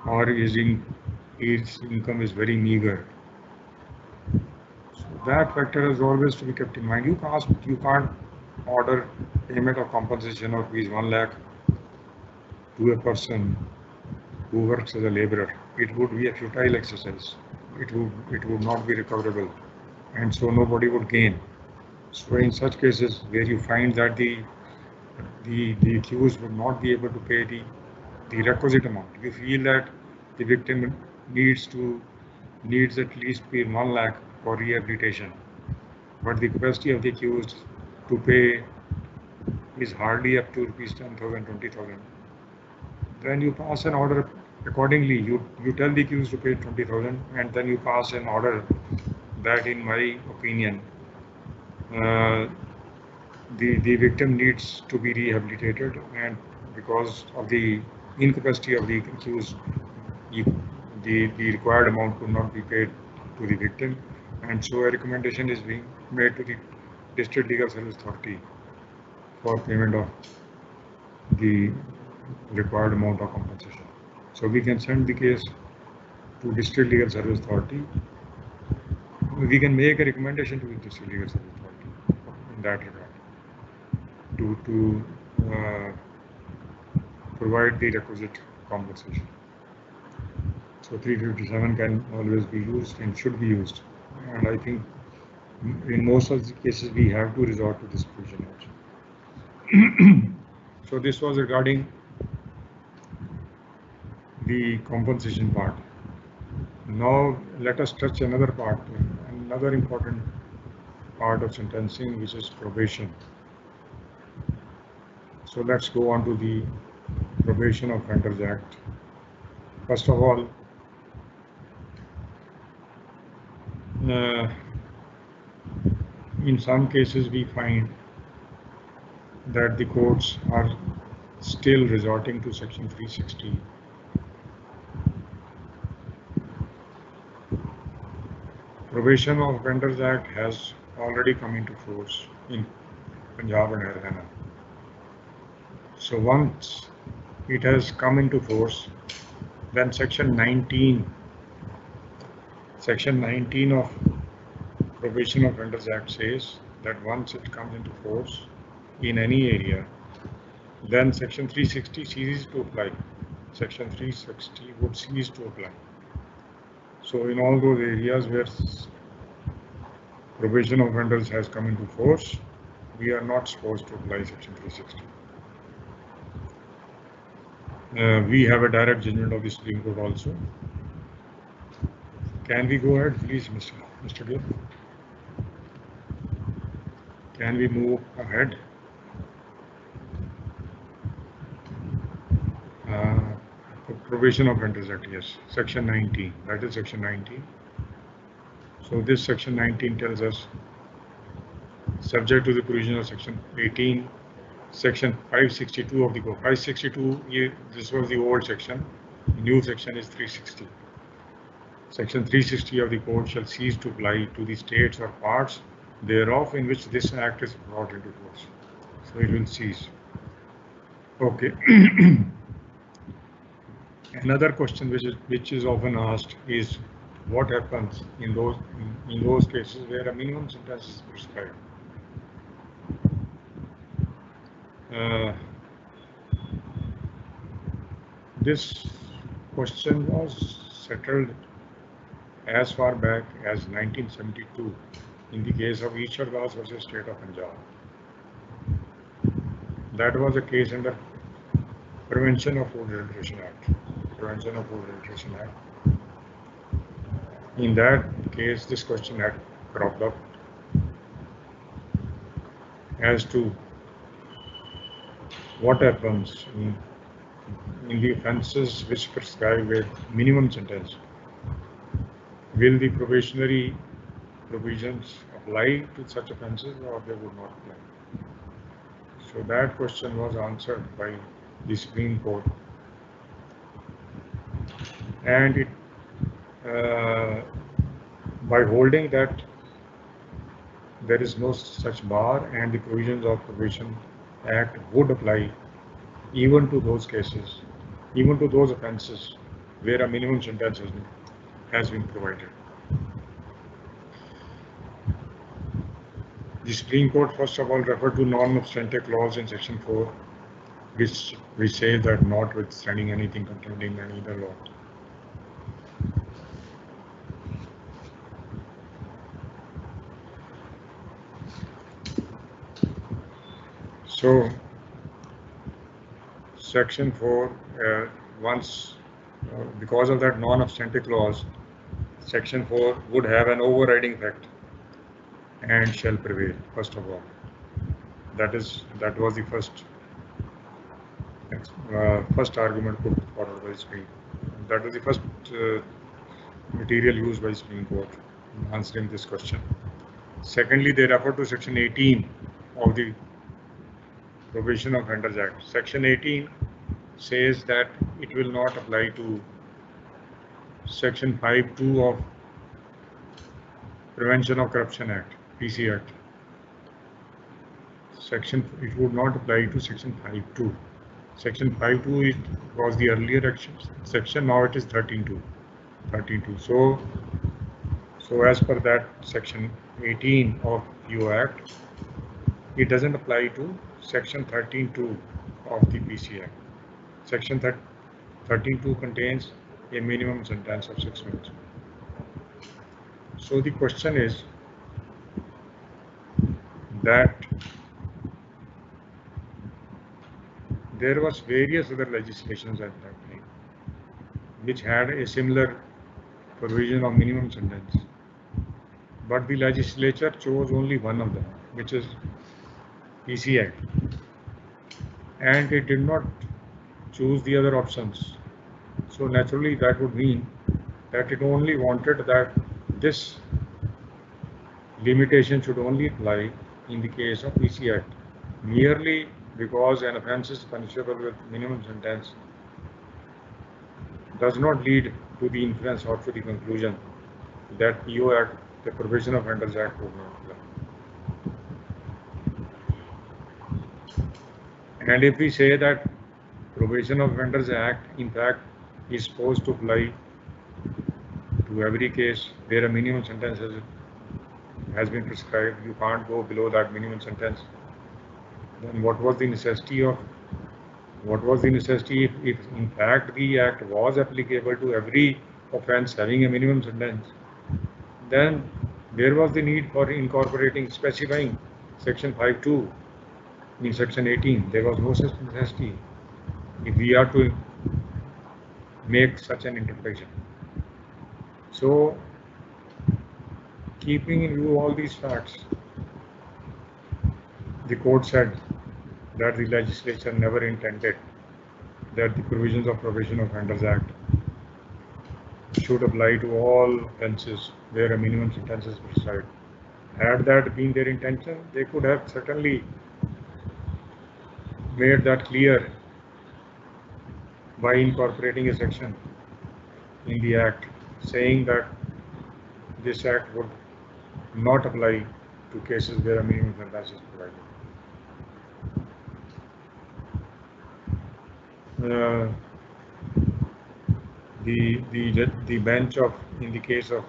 Speaker 2: or his income is very meager. So that factor is always to be kept in mind. You can't order payment of compensation of rupees 1 lakh to a person who works as a laborer. It would be a futile exercise. It would not be recoverable, and so nobody would gain. So in such cases where you find that the accused would not be able to pay the requisite amount, you feel that the victim needs at least pay 1 lakh for rehabilitation, but the capacity of the accused to pay is hardly up to rupees 10,000, 20,000. Then you pass an order accordingly. You tell the accused to pay 20,000, and then you pass an order that, in my opinion, the victim needs to be rehabilitated, and because of the incapacity of the accused, the required amount could not be paid to the victim, and so a recommendation is being made to the District Legal Service Authority for payment of the required amount of compensation. So we can send the case to District Legal Service Authority. We can make a recommendation to the District Legal Service Authority in that regard to provide the requisite compensation. So 357 can always be used and should be used, and I think in most of the cases we have to resort to this provision also. So this was regarding the compensation part. Now let us touch another part, another important part of sentencing, which is probation. So let's go on to the Probation Offenders Act. First of all, In some cases, we find that the courts are still resorting to Section 360. Probation of Offenders Act has already come into force in Punjab and Haryana. So once it has come into force, then Section 19 of Probation of Offenders Act says that once it comes into force in any area, then Section 360 ceases to apply. Section 360 would cease to apply. So in all those areas where probation of offenders has come into force, we are not supposed to apply Section 360. We have a direct judgment of the Supreme Court also. Can we go ahead, please, Mr. Gill? Can we move ahead? Probation of Offenders Act, yes, Section 19, that is Section 19. So this Section 19 tells us, subject to the provision of Section 18, Section 562 of the Code. 562, this was the old section, the new section is 360. Section 360 of the Code shall cease to apply to the states or parts thereof in which this act is brought into force. So it will cease. Okay. Another question which is often asked is what happens in those cases where a minimum sentence is prescribed. This question was settled as far back as 1972 in the case of Ishwar Das versus State of Punjab. That was a case under Prevention of Food Adulteration Act. Prevention of Food Adulteration Act. In that case, this question had cropped up as to what happens in the offences which prescribe a minimum sentence. Will the probationary provisions apply to such offences or they would not apply? So that question was answered by the Supreme Court, and it by holding that there is no such bar and the provisions of Probation Act would apply even to those cases, even to those offences where a minimum sentence has been provided. The Supreme Court first of all referred to non-obstante clause in Section 4, which says that notwithstanding anything contained in any other law. So, Section 4, because of that non-obstante clause, Section 4 would have an overriding effect and shall prevail, first of all. That was the first argument put forward by the Supreme Court. That was the first material used by the Supreme Court in answering this question. Secondly, they refer to Section 18 of the Probation of Offenders Act. Section 18 says that it will not apply to Section 5(2) of Prevention of Corruption Act, PC Act. It would not apply to Section 5(2). Section 5(2) was the earlier section, now it is 13(2). So as per that Section 18 of PO Act, it doesn't apply to Section 13(2) of the PC Act. Section 13(2) contains a minimum sentence of 6 months. So the question is that there was various other legislations at that time which had a similar provision of minimum sentence, but the legislature chose only one of them, which is PC Act, and it did not choose the other options. So naturally that would mean that it only wanted that this limitation should only apply in the case of PC Act, merely because an offence is punishable with minimum sentence does not lead to the inference or to the conclusion that PO Act, the Provision of Offenders Act, would not apply. And if we say that Provision of Offenders Act, in fact, is supposed to apply to every case where a minimum sentence has been prescribed, you can't go below that minimum sentence, then what was the necessity if in fact the act was applicable to every offence having a minimum sentence? Then there was the need for incorporating, specifying section 5(2) in section 18. There was no such necessity if we are to make such an interpretation. So, keeping in view all these facts, the court said that the legislature never intended that the provisions of Provision of Offenders Act should apply to all offences where a minimum sentence is prescribed. Had that been their intention, they could have certainly made that clear by incorporating a section in the Act saying that this Act would not apply to cases where a minimum sentence is provided. The bench in the case of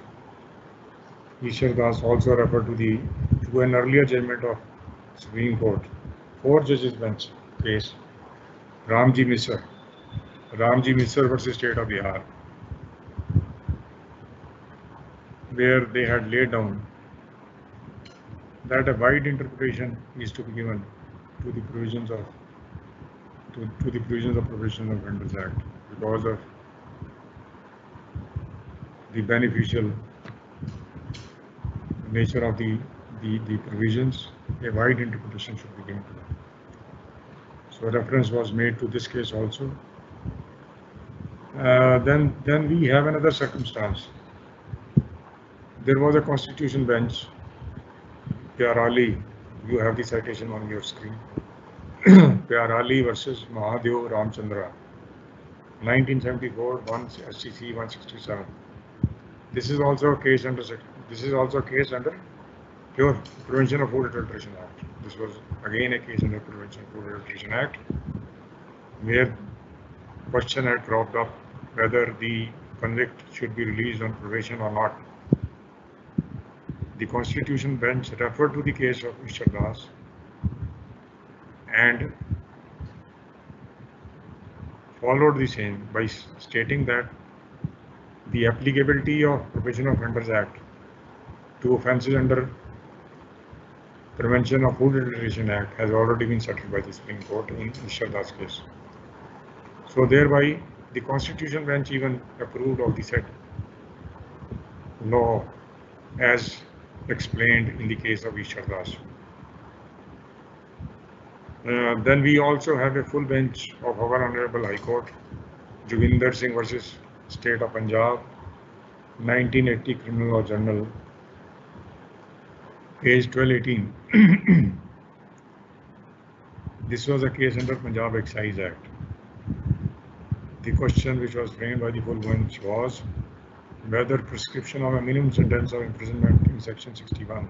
Speaker 2: Ishar Das also referred to an earlier judgment of Supreme Court, 4 judges bench case, Ramji Misra versus State of Bihar, where they had laid down that a wide interpretation is to be given to the provisions of Provision of Offenders Act because of the beneficial nature of the provisions. A wide interpretation should be given to them. So reference was made to this case also. Then we have another circumstance. There was a constitution bench, Pyarali, you have the citation on your screen. Pyarali versus Mahadev Ramchandra, 1974, 1 SCC 167. This is also a case under pure Prevention of Food Adulteration Act. This was again a case under Prevention of Food Adulteration Act, where question had cropped up whether the convict should be released on probation or not. The Constitution bench referred to the case of Ishar Das and followed the same by stating that the applicability of Provision of Offenders Act to offences under Prevention of Food Adulteration Act has already been settled by the Supreme Court in Ishar Das case. So thereby the Constitution bench even approved of the said law as explained in the case of Ishar Das. Then we also have a full bench of our Honorable High Court, Joginder Singh versus State of Punjab, 1980 Criminal Law Journal, page 1218. This was a case under Punjab Excise Act. The question which was framed by the full bench was whether prescription of a minimum sentence of imprisonment in section 61,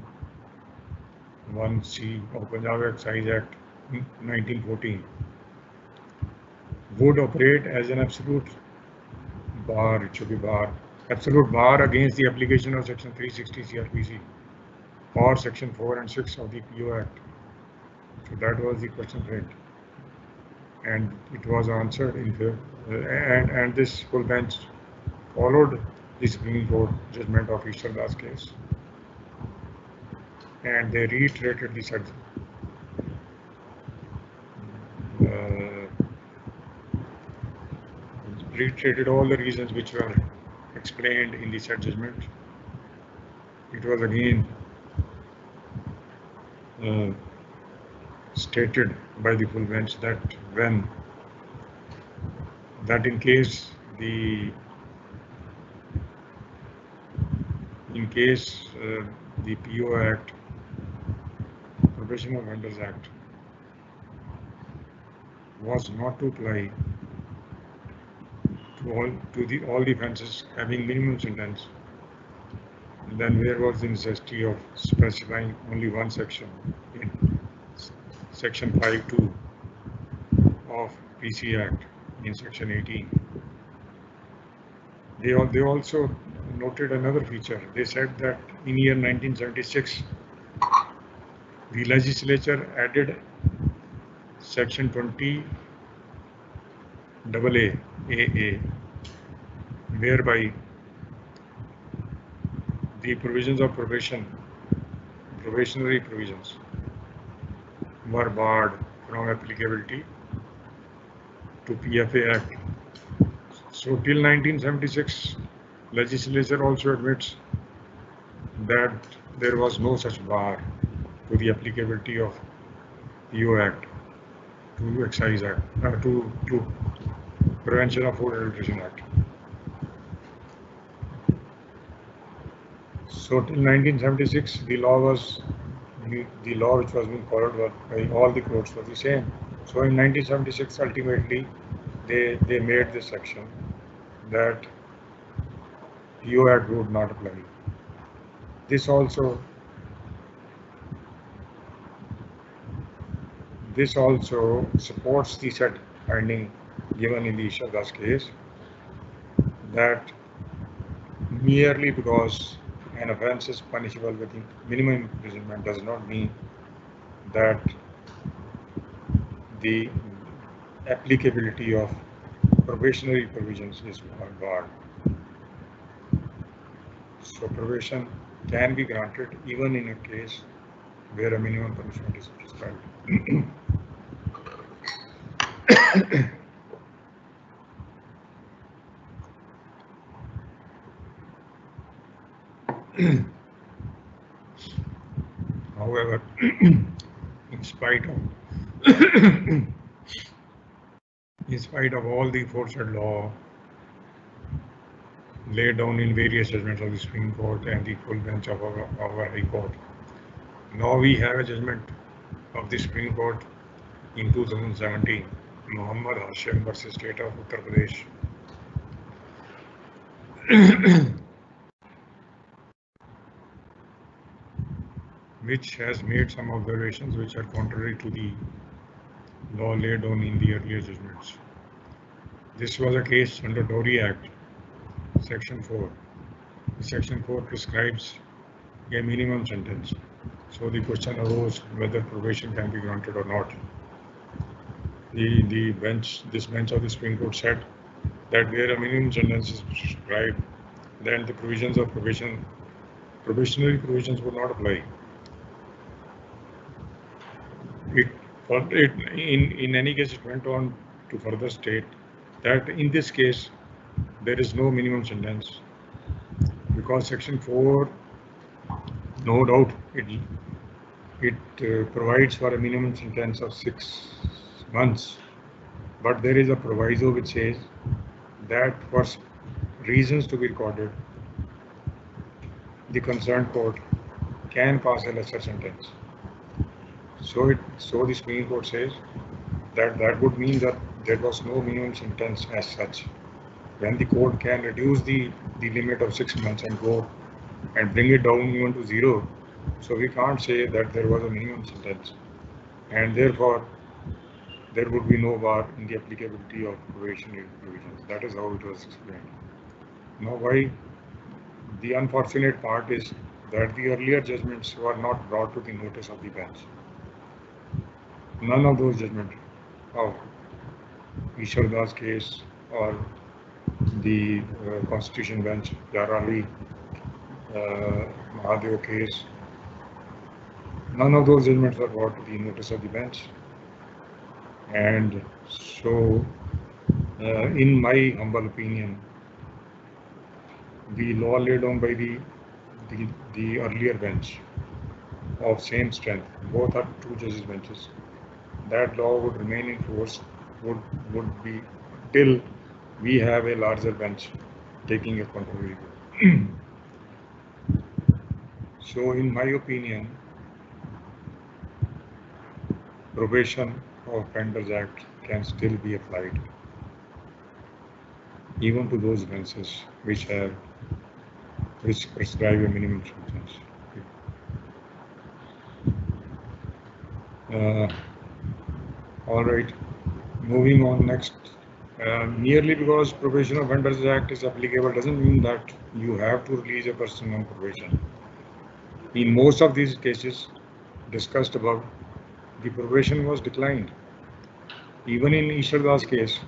Speaker 2: 1C of Punjab Excise Act 1914 would operate as an absolute bar, absolute bar against the application of section 360 CRPC or section 4 and 6 of the PO Act. So that was the question framed, and it was answered in favor, and this full bench followed the Supreme Court judgment of Ishar Das case, and they reiterated the said reiterated all the reasons which were explained in the said judgment. It was again stated by the full bench that in case the PO Act, Probation of Offenders Act, was not to apply to all the offences having minimum sentence, then where was the necessity of specifying only one section in section 5(2) of PC Act in section 18? They also noted another feature. They said that in year 1976, the legislature added section 20AA, whereby the provisions of probationary provisions were barred from applicability to PFA Act. So till 1976, legislature also admits that there was no such bar to the applicability of PO Act to Excise Act, to Prevention of Food Adulteration Act. So till 1976, the law which was being followed by all the courts was the same. So in 1976, ultimately, they made this section that PO Act would not apply. This also supports the said finding given in the Isha Das case that merely because an offence is punishable with minimum imprisonment does not mean that the applicability of probationary provisions is barred. So probation can be granted even in a case where a minimum punishment is prescribed. However, in spite of all the aforesaid law laid down in various judgments of the Supreme Court and the full bench of our High Court, now we have a judgment of the Supreme Court in 2017, Muhammad Hashim versus State of Uttar Pradesh. Which has made some observations which are contrary to the law laid down in the earlier judgments. This was a case under Dowry Act, Section 4. Section 4 prescribes a minimum sentence. So the question arose whether probation can be granted or not. This bench of the Supreme Court said that where a minimum sentence is prescribed, then the provisions of probationary provisions would not apply. In any case, it went on to further state that in this case, there is no minimum sentence because Section 4, no doubt, it provides for a minimum sentence of 6 months, but there is a proviso which says that for reasons to be recorded, the concerned court can pass a lesser sentence. So the Supreme Court says that would mean that there was no minimum sentence as such. When the court can reduce the limit of 6 months and go and bring it down even to 0, so we can't say that there was a minimum sentence, and therefore there would be no bar in the applicability of probationary provisions. That is how it was explained. Now, why the unfortunate part is that the earlier judgments were not brought to the notice of the bench. None of those judgments of Ishar Das case or the Constitution Bench, Yarali, Mahadev case, none of those judgments were brought to the notice of the bench. And so, in my humble opinion, the law laid down by the earlier bench of same strength, both are 2 judges' benches, that law would remain in force, would be till we have a larger bench taking a contrary view. So in my opinion, probation of Offenders Act can still be applied even to those offences which prescribe a minimum sentence. All right, moving on next. Merely because Probation of Offenders Act is applicable doesn't mean that you have to release a person on probation. In most of these cases discussed above, the probation was declined. Even in Ishwar Das case,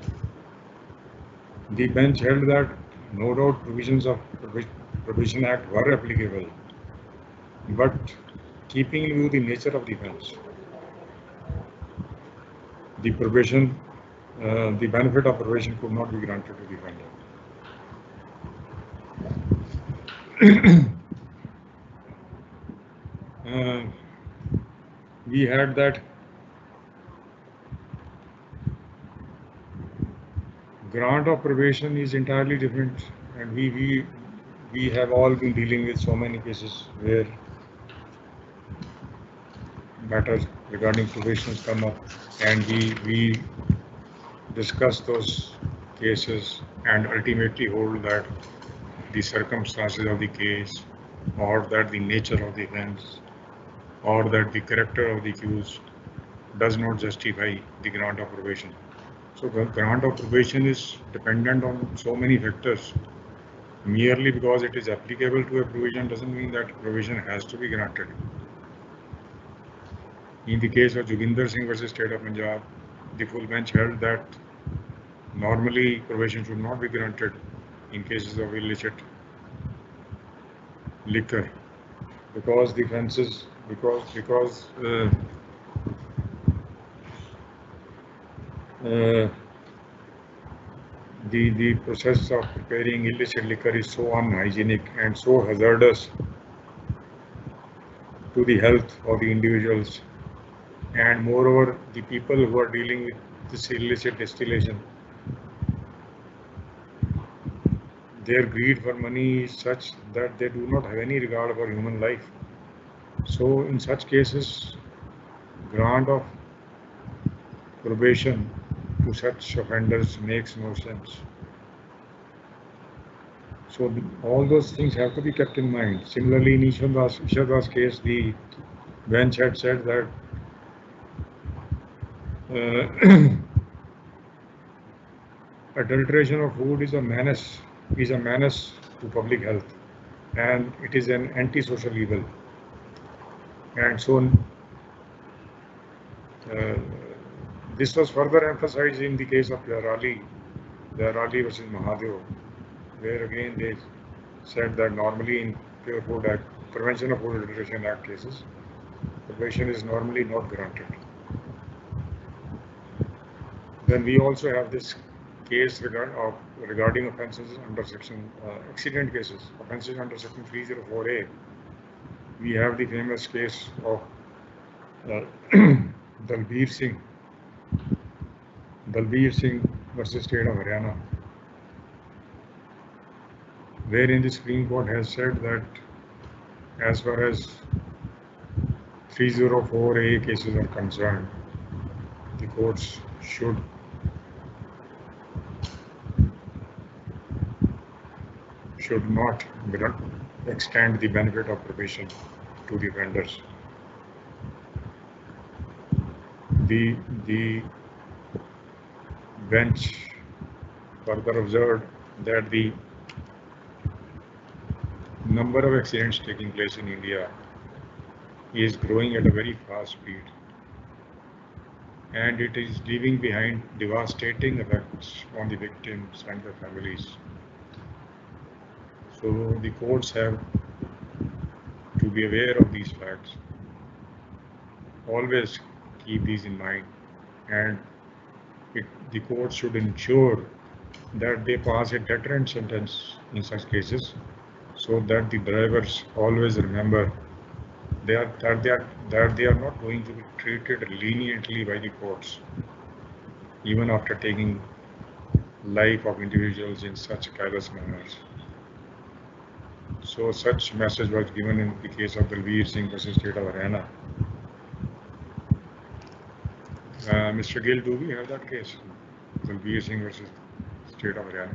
Speaker 2: the bench held that no doubt provisions of Probation Act were applicable, but keeping in view the nature of the offence, the benefit of probation could not be granted to the offender. We had that grant of probation is entirely different, and we have all been dealing with so many cases where matters regarding probation come up, and we discuss those cases and ultimately hold that the circumstances of the case, or that the nature of the offence, or that the character of the accused does not justify the grant of probation. So the grant of probation is dependent on so many factors. Merely because it is applicable to a provision doesn't mean that probation has to be granted. In the case of Joginder Singh versus State of Punjab, the full bench held that normally probation should not be granted in cases of illicit liquor, because the offences, the process of preparing illicit liquor is so unhygienic and so hazardous to the health of the individuals, and moreover the people who are dealing with this illicit distillation, their greed for money is such that they do not have any regard for human life. So in such cases, grant of probation to such offenders makes no sense. So all those things have to be kept in mind. Similarly, in Ishwar Das case, the bench had said that adulteration of food is a menace to public health, and it is an antisocial evil. And so this was further emphasized in the case of Yarali versus Mahadev, where again they said that normally in Pure Food Act, Prevention of Food Adulteration Act cases, probation is normally not granted. Then we also have this case regarding offences under section accident cases, offences under section 304A. We have the famous case of Dalbir Singh versus State of Haryana, wherein the Supreme Court has said that as far as 304A cases are concerned, the courts should not extend the benefit of probation to the offenders. The bench further observed that the number of accidents taking place in India is growing at a very fast speed, and it is leaving behind devastating effects on the victims and their families. So the courts have to be aware of these facts, always keep these in mind, and the courts should ensure that they pass a deterrent sentence in such cases, so that the drivers always remember that they are not going to be treated leniently by the courts, even after taking life of individuals in such careless manners. So such message was given in the case of Dalbir Singh versus State of Haryana. Mr. Gill, do we have that case? Dalbir Singh versus State of Haryana.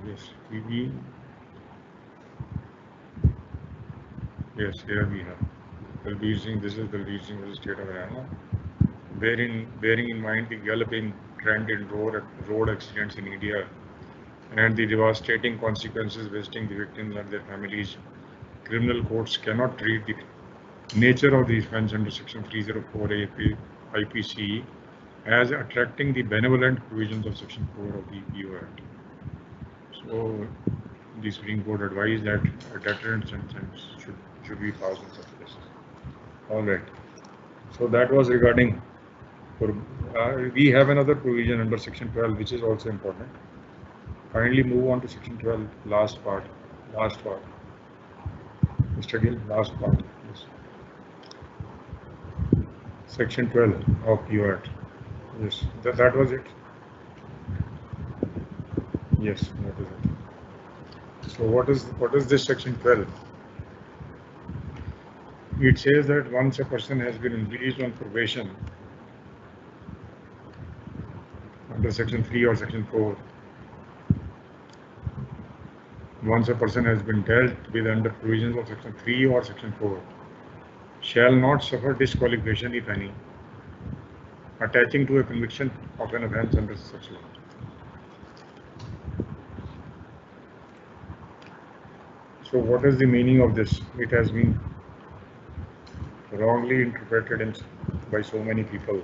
Speaker 2: Yes, yes, here we have Dalbir Singh. This is Dalbir Singh versus State of Haryana. Bearing in mind the galloping trend in road accidents in India and the devastating consequences visiting the victims and their families, criminal courts cannot treat the nature of the offence under Section 304 IPC as attracting the benevolent provisions of Section 4 of the PO Act. So the Supreme Court advised that a deterrent sentence should be passed in such cases. All right. So that was regarding. We have another provision under Section 12, which is also important. Kindly move on to Section 12, last part. Mr. Gill, last part. Yes. Section 12 of PO Act. Yes, that was it. Yes, that is it. So what is this Section 12? It says that once a person has been released on probation under Section 3 or Section 4, once a person has been dealt with under provisions of Section 3 or Section 4, shall not suffer disqualification, if any, attaching to a conviction of an offence under such law. So what is the meaning of this? It has been wrongly interpreted by so many people.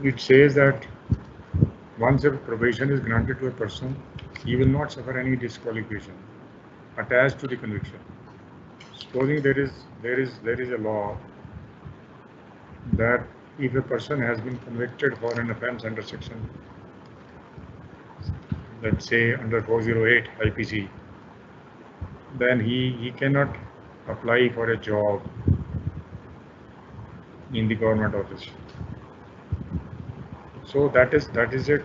Speaker 2: It says that once a probation is granted to a person, he will not suffer any disqualification attached to the conviction. Supposing there is a law that if a person has been convicted for an offence under section, let's say under 408 IPC, then he cannot apply for a job in the government office. So that is a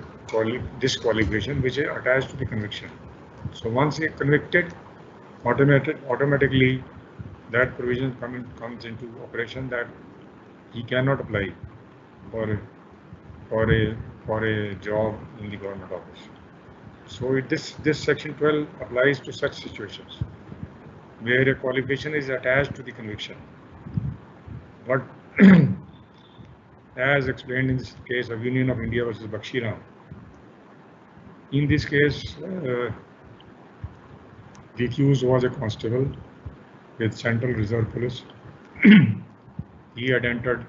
Speaker 2: disqualification which is attached to the conviction. So once he is convicted, automatically that provision comes into operation that he cannot apply for a job in the government office. So this Section 12 applies to such situations where a qualification is attached to the conviction. But as explained in this case of Union of India versus Bakshiram, in this case, the accused was a constable with Central Reserve Police. He had entered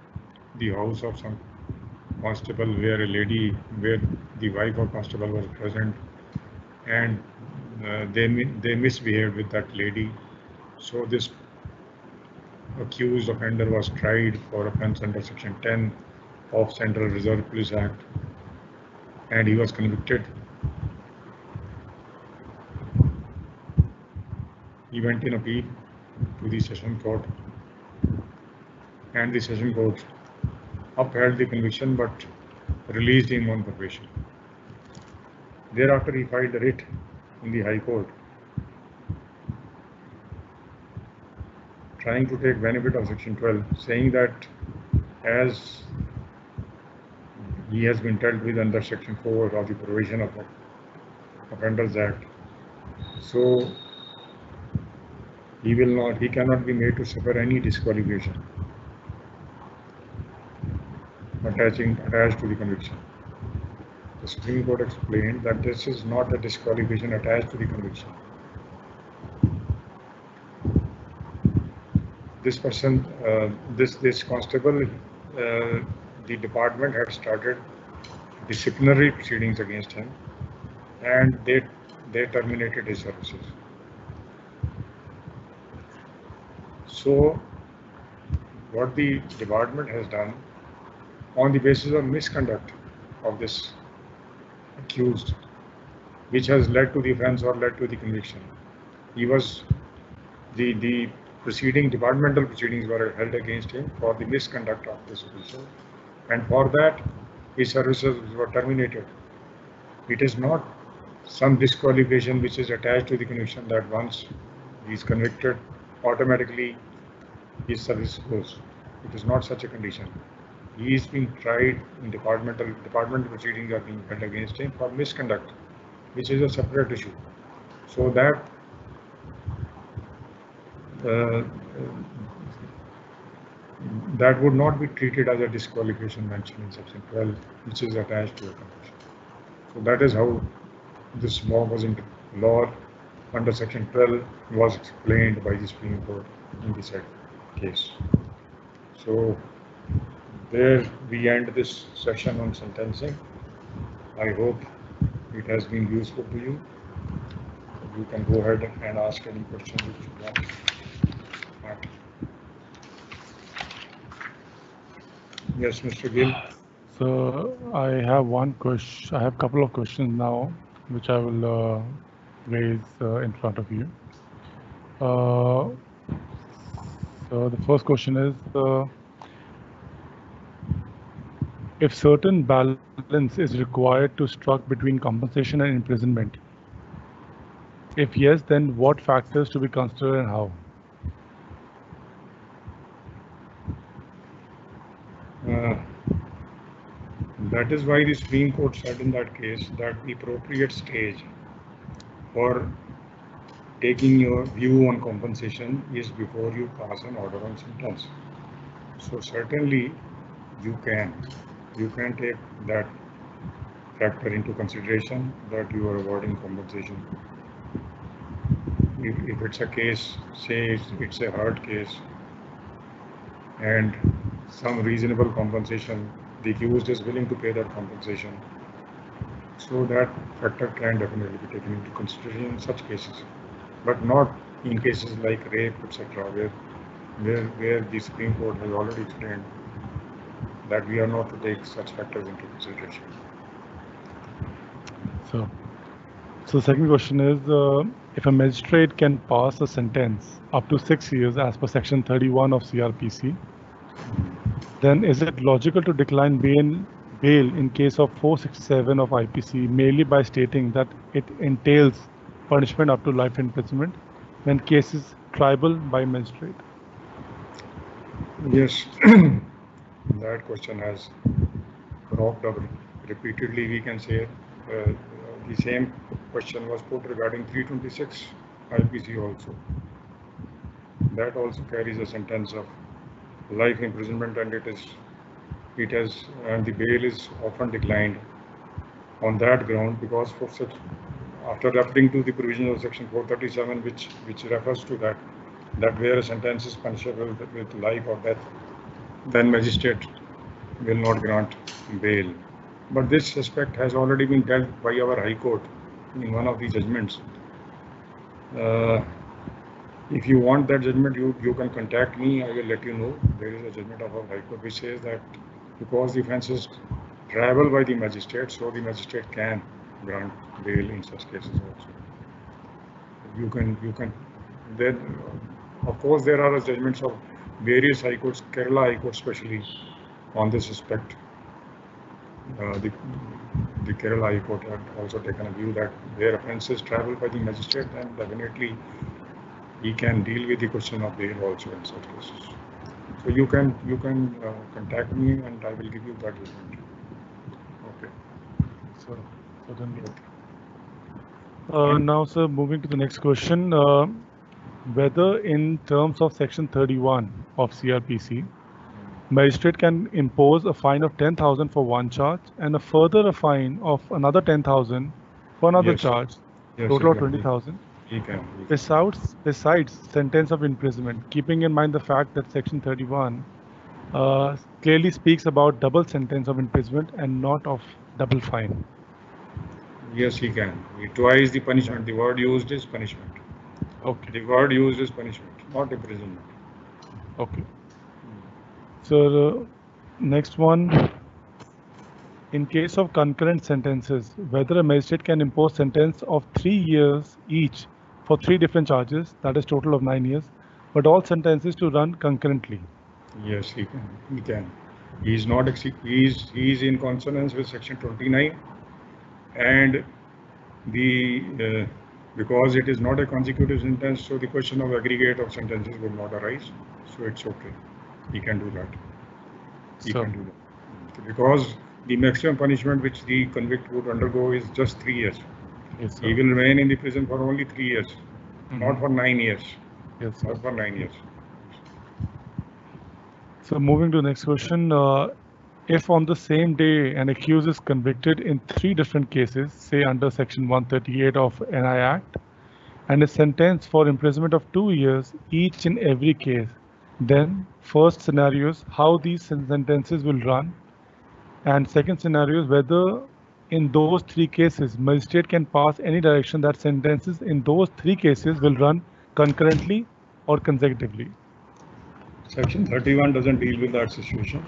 Speaker 2: the house of some constable where the wife of constable was present, and they misbehaved with that lady. So this accused offender was tried for offence under Section 10 of Central Reserve Police Act, and he was convicted. He went in appeal to the Session Court, and the Session Court upheld the conviction but released him on probation. Thereafter, he filed a writ in the High Court, trying to take benefit of Section 12, saying that as he has been dealt with under Section 4 of the Provision of the Offenders Act, so he cannot be made to suffer any disqualification attached to the conviction. The Supreme Court explained that this is not a disqualification attached to the conviction. This person, this constable, the department had started disciplinary proceedings against him, and they terminated his services. So what the department has done, on the basis of misconduct of this accused, which has led to the offence or led to the conviction, the departmental proceedings were held against him for the misconduct of this official, and for that his services were terminated. It is not some disqualification which is attached to the conviction that once he is convicted, automatically his service goes. It is not such a condition. He is being tried in departmental proceedings are being held against him for misconduct, which is a separate issue. So that that would not be treated as a disqualification mentioned in section 12, which is attached to a conviction. So that is how this law was in law under section 12 was explained by the Supreme Court in the said case. So there we end this session on sentencing. I hope it has been useful to you. You can go ahead and ask any questions which you want. Yes, Mr. Gill.
Speaker 3: So I have one question. I have a couple of questions now, which I will raise in front of you. So the first question is, if certain balance is required to strike between compensation and imprisonment, if yes, then what factors to be considered and how?
Speaker 2: That is why the Supreme Court said in that case that the appropriate stage for taking your view on compensation is before you pass an order on sentence. So certainly you can take that factor into consideration that you are awarding compensation. If it's a case, say it's a hard case and some reasonable compensation, the accused is willing to pay that compensation. So that factor can definitely be taken into consideration in such cases, but not in cases like rape, etc., where the Supreme Court has already explained that we are not to take such factors into consideration.
Speaker 3: So the second question is, if a magistrate can pass a sentence up to 6 years as per section 31 of CRPC, then is it logical to decline bail in case of 467 of IPC merely by stating that it entails punishment up to life imprisonment when case is triable by magistrate?
Speaker 2: Yes, that question has cropped up repeatedly. We can say the same question was put regarding 326 IPC also. That also carries a sentence of life imprisonment, and the bail is often declined on that ground because for such, after referring to the provisions of section 437, which refers to that where a sentence is punishable with life or death, then magistrate will not grant bail. But this aspect has already been dealt by our High Court in one of the judgments. If you want that judgment, you can contact me. I will let you know. There is a judgment of our High Court which says that because the offence is triable by the magistrate, so the magistrate can grant bail in such cases also. You can. Then, of course, there are judgments of various High Courts, Kerala High Court especially, on this aspect. The Kerala High Court had also taken a view that where offence is triable by the magistrate, then definitely he can deal with the question of bail also in such cases. So you can contact me and I will give you that judgment. Okay.
Speaker 3: So then, now, sir, moving to the next question, whether in terms of section 31 of CRPC, magistrate can impose a fine of 10,000 for one charge and a further fine of another 10,000 for another charge, total of 20,000.
Speaker 2: He can.
Speaker 3: Besides sentence of imprisonment, keeping in mind the fact that section 31 clearly speaks about double sentence of imprisonment and not of double fine.
Speaker 2: Yes, he can. Twice the punishment. The word used is punishment.
Speaker 3: Okay.
Speaker 2: The word used is punishment, not imprisonment.
Speaker 3: Okay. So the next one, in case of concurrent sentences, whether a magistrate can impose sentence of 3 years each for 3 different charges, that is total of 9 years, but all sentences to run concurrently.
Speaker 2: Yes, he can. He can. He is not. He is in consonance with section 29, and the because it is not a consecutive sentence, so the question of aggregate of sentences would not arise. So it's okay. He can do that. He
Speaker 3: So,
Speaker 2: can do that because the maximum punishment which the convict would undergo is just 3 years.
Speaker 3: yes, sir.
Speaker 2: He will remain in the prison for only 3 years, not for 9 years.
Speaker 3: Yes, sir.
Speaker 2: Not for 9 years.
Speaker 3: So moving to the next question, if on the same day an accused is convicted in 3 different cases, say under section 138 of NI Act, and is sentenced for imprisonment of 2 years each in every case, then first scenario is how these sentences will run, and second scenario is whether in those 3 cases magistrate can pass any direction that sentences in those 3 cases will run concurrently or consecutively.
Speaker 2: Section 31 doesn't deal with that situation.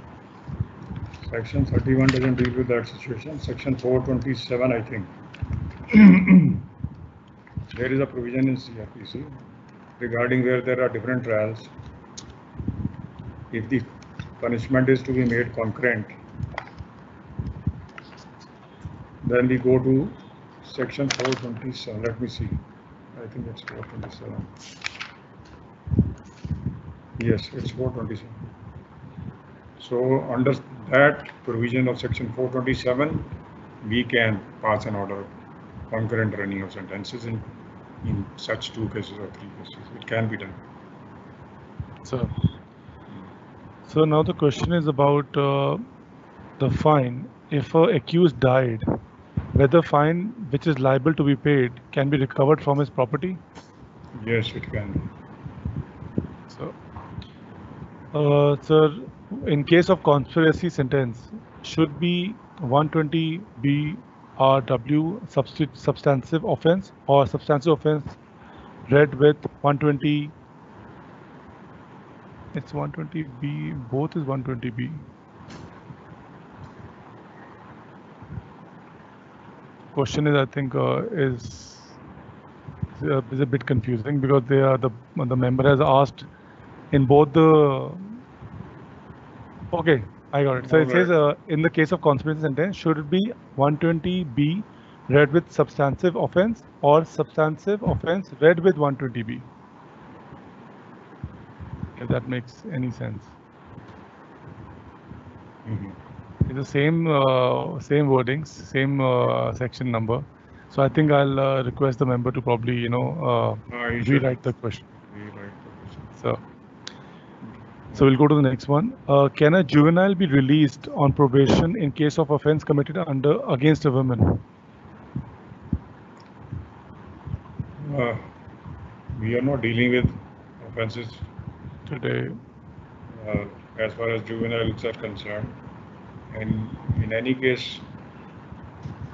Speaker 2: Section 31 doesn't deal with that situation. Section 427, I think. There is a provision in CRPC regarding where there are different trials. If the punishment is to be made concurrent, then we go to section 427. Let me see. I think it's 427. Yes, it's 427. So under that provision of section 427, we can pass an order of concurrent running of sentences in such 2 cases or 3 cases. It can be done.
Speaker 3: So now the question is about the fine. If an accused died, whether fine which is liable to be paid can be recovered from his property?
Speaker 2: Yes, it can be.
Speaker 3: So, sir, in case of conspiracy sentence, should be 120B RW substantive offense or substantive offense read with 120? It's 120B, both is 120B. Question is, I think, is a bit confusing because they are the member has asked in both the. Okay, I got it. So it says in the case of conspiracy sentence, should it be 120B read with substantive offense or substantive offense read with 120B? If that makes any sense. It's the same wordings, same section number. So I think I'll request the member to probably rewrite the question. So we'll go to the next one. Can a juvenile be released on probation in case of offense committed against a woman?
Speaker 2: We are not dealing with offenses
Speaker 3: today
Speaker 2: as far as juveniles are concerned. And in any case,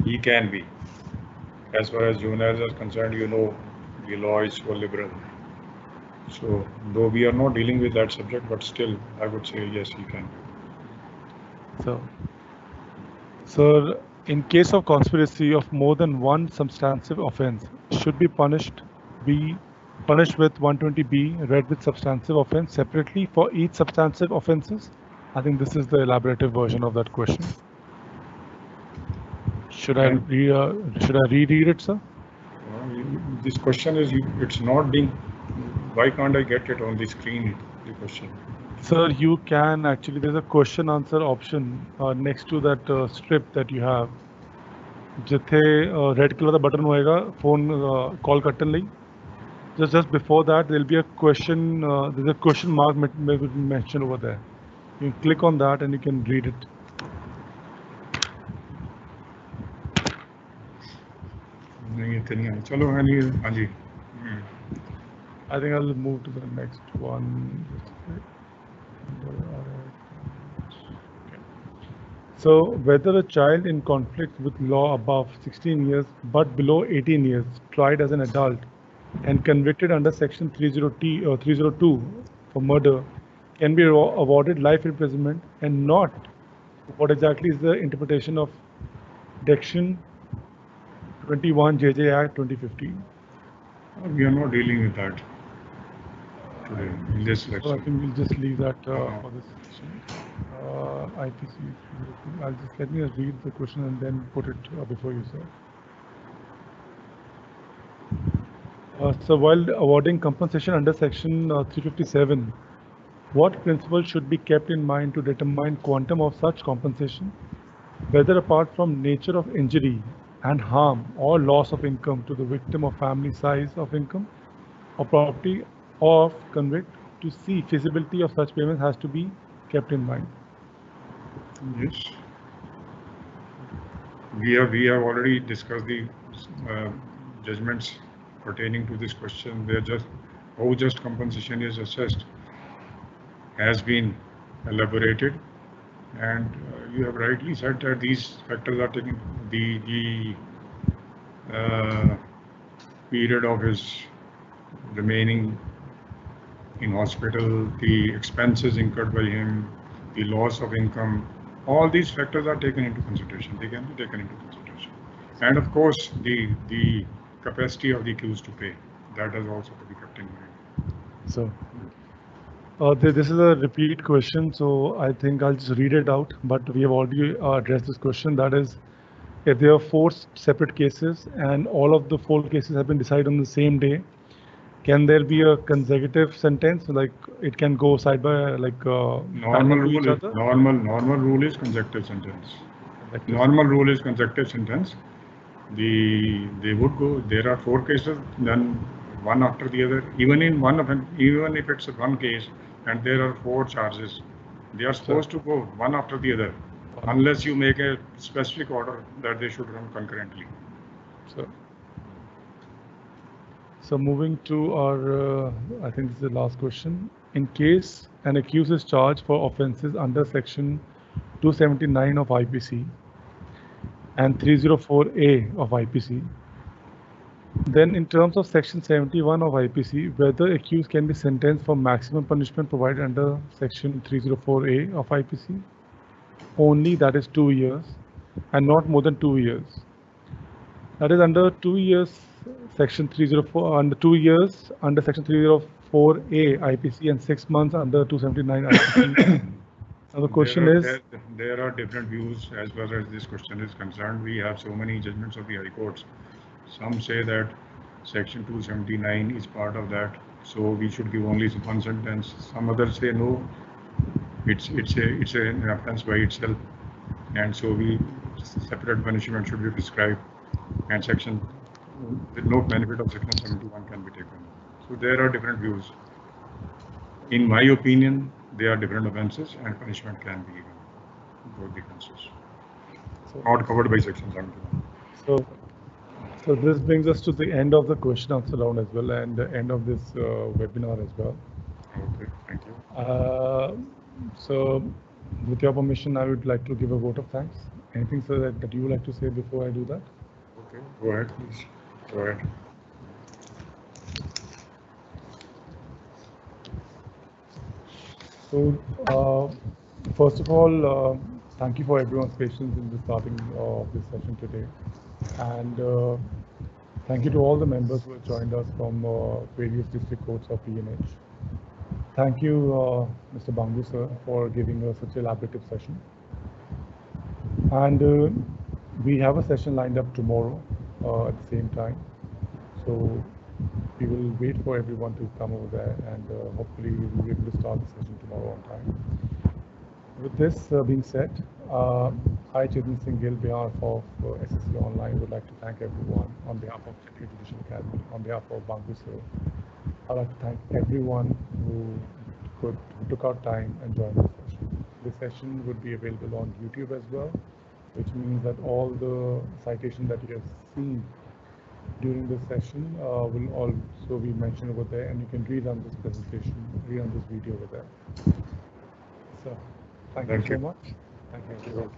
Speaker 2: he can be. As far as juveniles are concerned, the law is so liberal. So, though we are not dealing with that subject, but still, I would say yes, he can.
Speaker 3: So, in case of conspiracy of more than one substantive offense, should be punished with 120B read with substantive offense separately for each substantive offenses? I think this is the elaborative version of that question. Should I reread it, sir?
Speaker 2: This question is, it's not being. Why can't I get it on the screen? The question.
Speaker 3: Sir, you can actually. There's a question answer option next to that strip that you have. जिथे red color का button होएगा phone call कटन ਲਈ. Just before that, there'll be a question. There's a question mark mentioned over there. You can click on that and you can read it. I think I'll move to the next one. So, whether a child in conflict with law above 16 years but below 18 years, tried as an adult and convicted under section 302 for murder, can be awarded life imprisonment and not. What exactly is the interpretation of Section 21 JJ Act 2015?
Speaker 2: We are not dealing with that. today in this
Speaker 3: So I
Speaker 2: lecture.
Speaker 3: think we'll just leave that for this session. IPC, I'll just let me read the question and then put it before you, sir. So while awarding compensation under section 357, what principles should be kept in mind to determine quantum of such compensation, whether apart from nature of injury and harm or loss of income to the victim or family size of income or property of convict, to see feasibility of such payments has to be kept in mind?
Speaker 2: Yes. We have already discussed the judgments pertaining to this question. They're just how just compensation is assessed has been elaborated, and you have rightly said that these factors are taken. The period of his remaining in hospital, the expenses incurred by him, the loss of income, all these factors are taken into consideration. They can be taken into consideration. And of course, the capacity of the accused to pay, that has also to be kept in mind.
Speaker 3: So this is a repeat question, so I think I'll just read it out, but we have already addressed this question. That is, if there are 4 separate cases and all of the 4 cases have been decided on the same day, can there be a consecutive sentence, like it can go side by
Speaker 2: normal
Speaker 3: to each
Speaker 2: rule
Speaker 3: other?
Speaker 2: Normal rule is consecutive sentence. Normal rule is consecutive sentence. They would go. There are 4 cases, then one after the other. Even in one offense, even if it's one case and there are 4 charges, they are supposed to go one after the other, unless you make a specific order that they should run concurrently.
Speaker 3: So moving to our, I think this is the last question. In case an accused is charged for offences under section 279 of IPC and 304A of IPC, then in terms of section 71 of IPC, whether accused can be sentenced for maximum punishment provided under section 304A of IPC, only that is 2 years and not more than 2 years. That is under 2 years, section 304, under 2 years under section 304A IPC and 6 months under 279 IPC. Now the question is,
Speaker 2: there are different views as far as this question is concerned. We have so many judgments of the High Courts. Some say that section 279 is part of that, so we should give only one sentence. Some others say no, it's an offense by itself, and so separate punishment should be prescribed, and with no benefit of section 71 can be taken. So there are different views. In my opinion, they are different offences and punishment can be given both the offences. Not covered by section 71.
Speaker 3: So this brings us to the end of the question answer round as well, and the end of this webinar as well.
Speaker 2: Okay, thank you.
Speaker 3: So with your permission, I would like to give a vote of thanks. Anything, sir, that you would like to say before I do that?
Speaker 2: Okay, go ahead, please. Go ahead.
Speaker 3: So, first of all, thank you for everyone's patience in the starting of this session today. And thank you to all the members who have joined us from various district courts of PNH. Thank you, Mr. Bangu, sir, for giving us such a elaborative session. And we have a session lined up tomorrow at the same time. So we will wait for everyone to come over there, and hopefully we will be able to start the session tomorrow on time. With this being said, I, Chetan Singh Gill, on behalf of SSC Online, would like to thank everyone on behalf of Chhattisgarh Judicial Academy, on behalf of Bangu sir. I'd like to thank everyone who took out time and joined this session. This session would be available on YouTube as well, which means that all the citations that you have seen during this session will also be mentioned over there, and you can rerun this presentation, rerun this video over there. So, thank you so much. Thank you.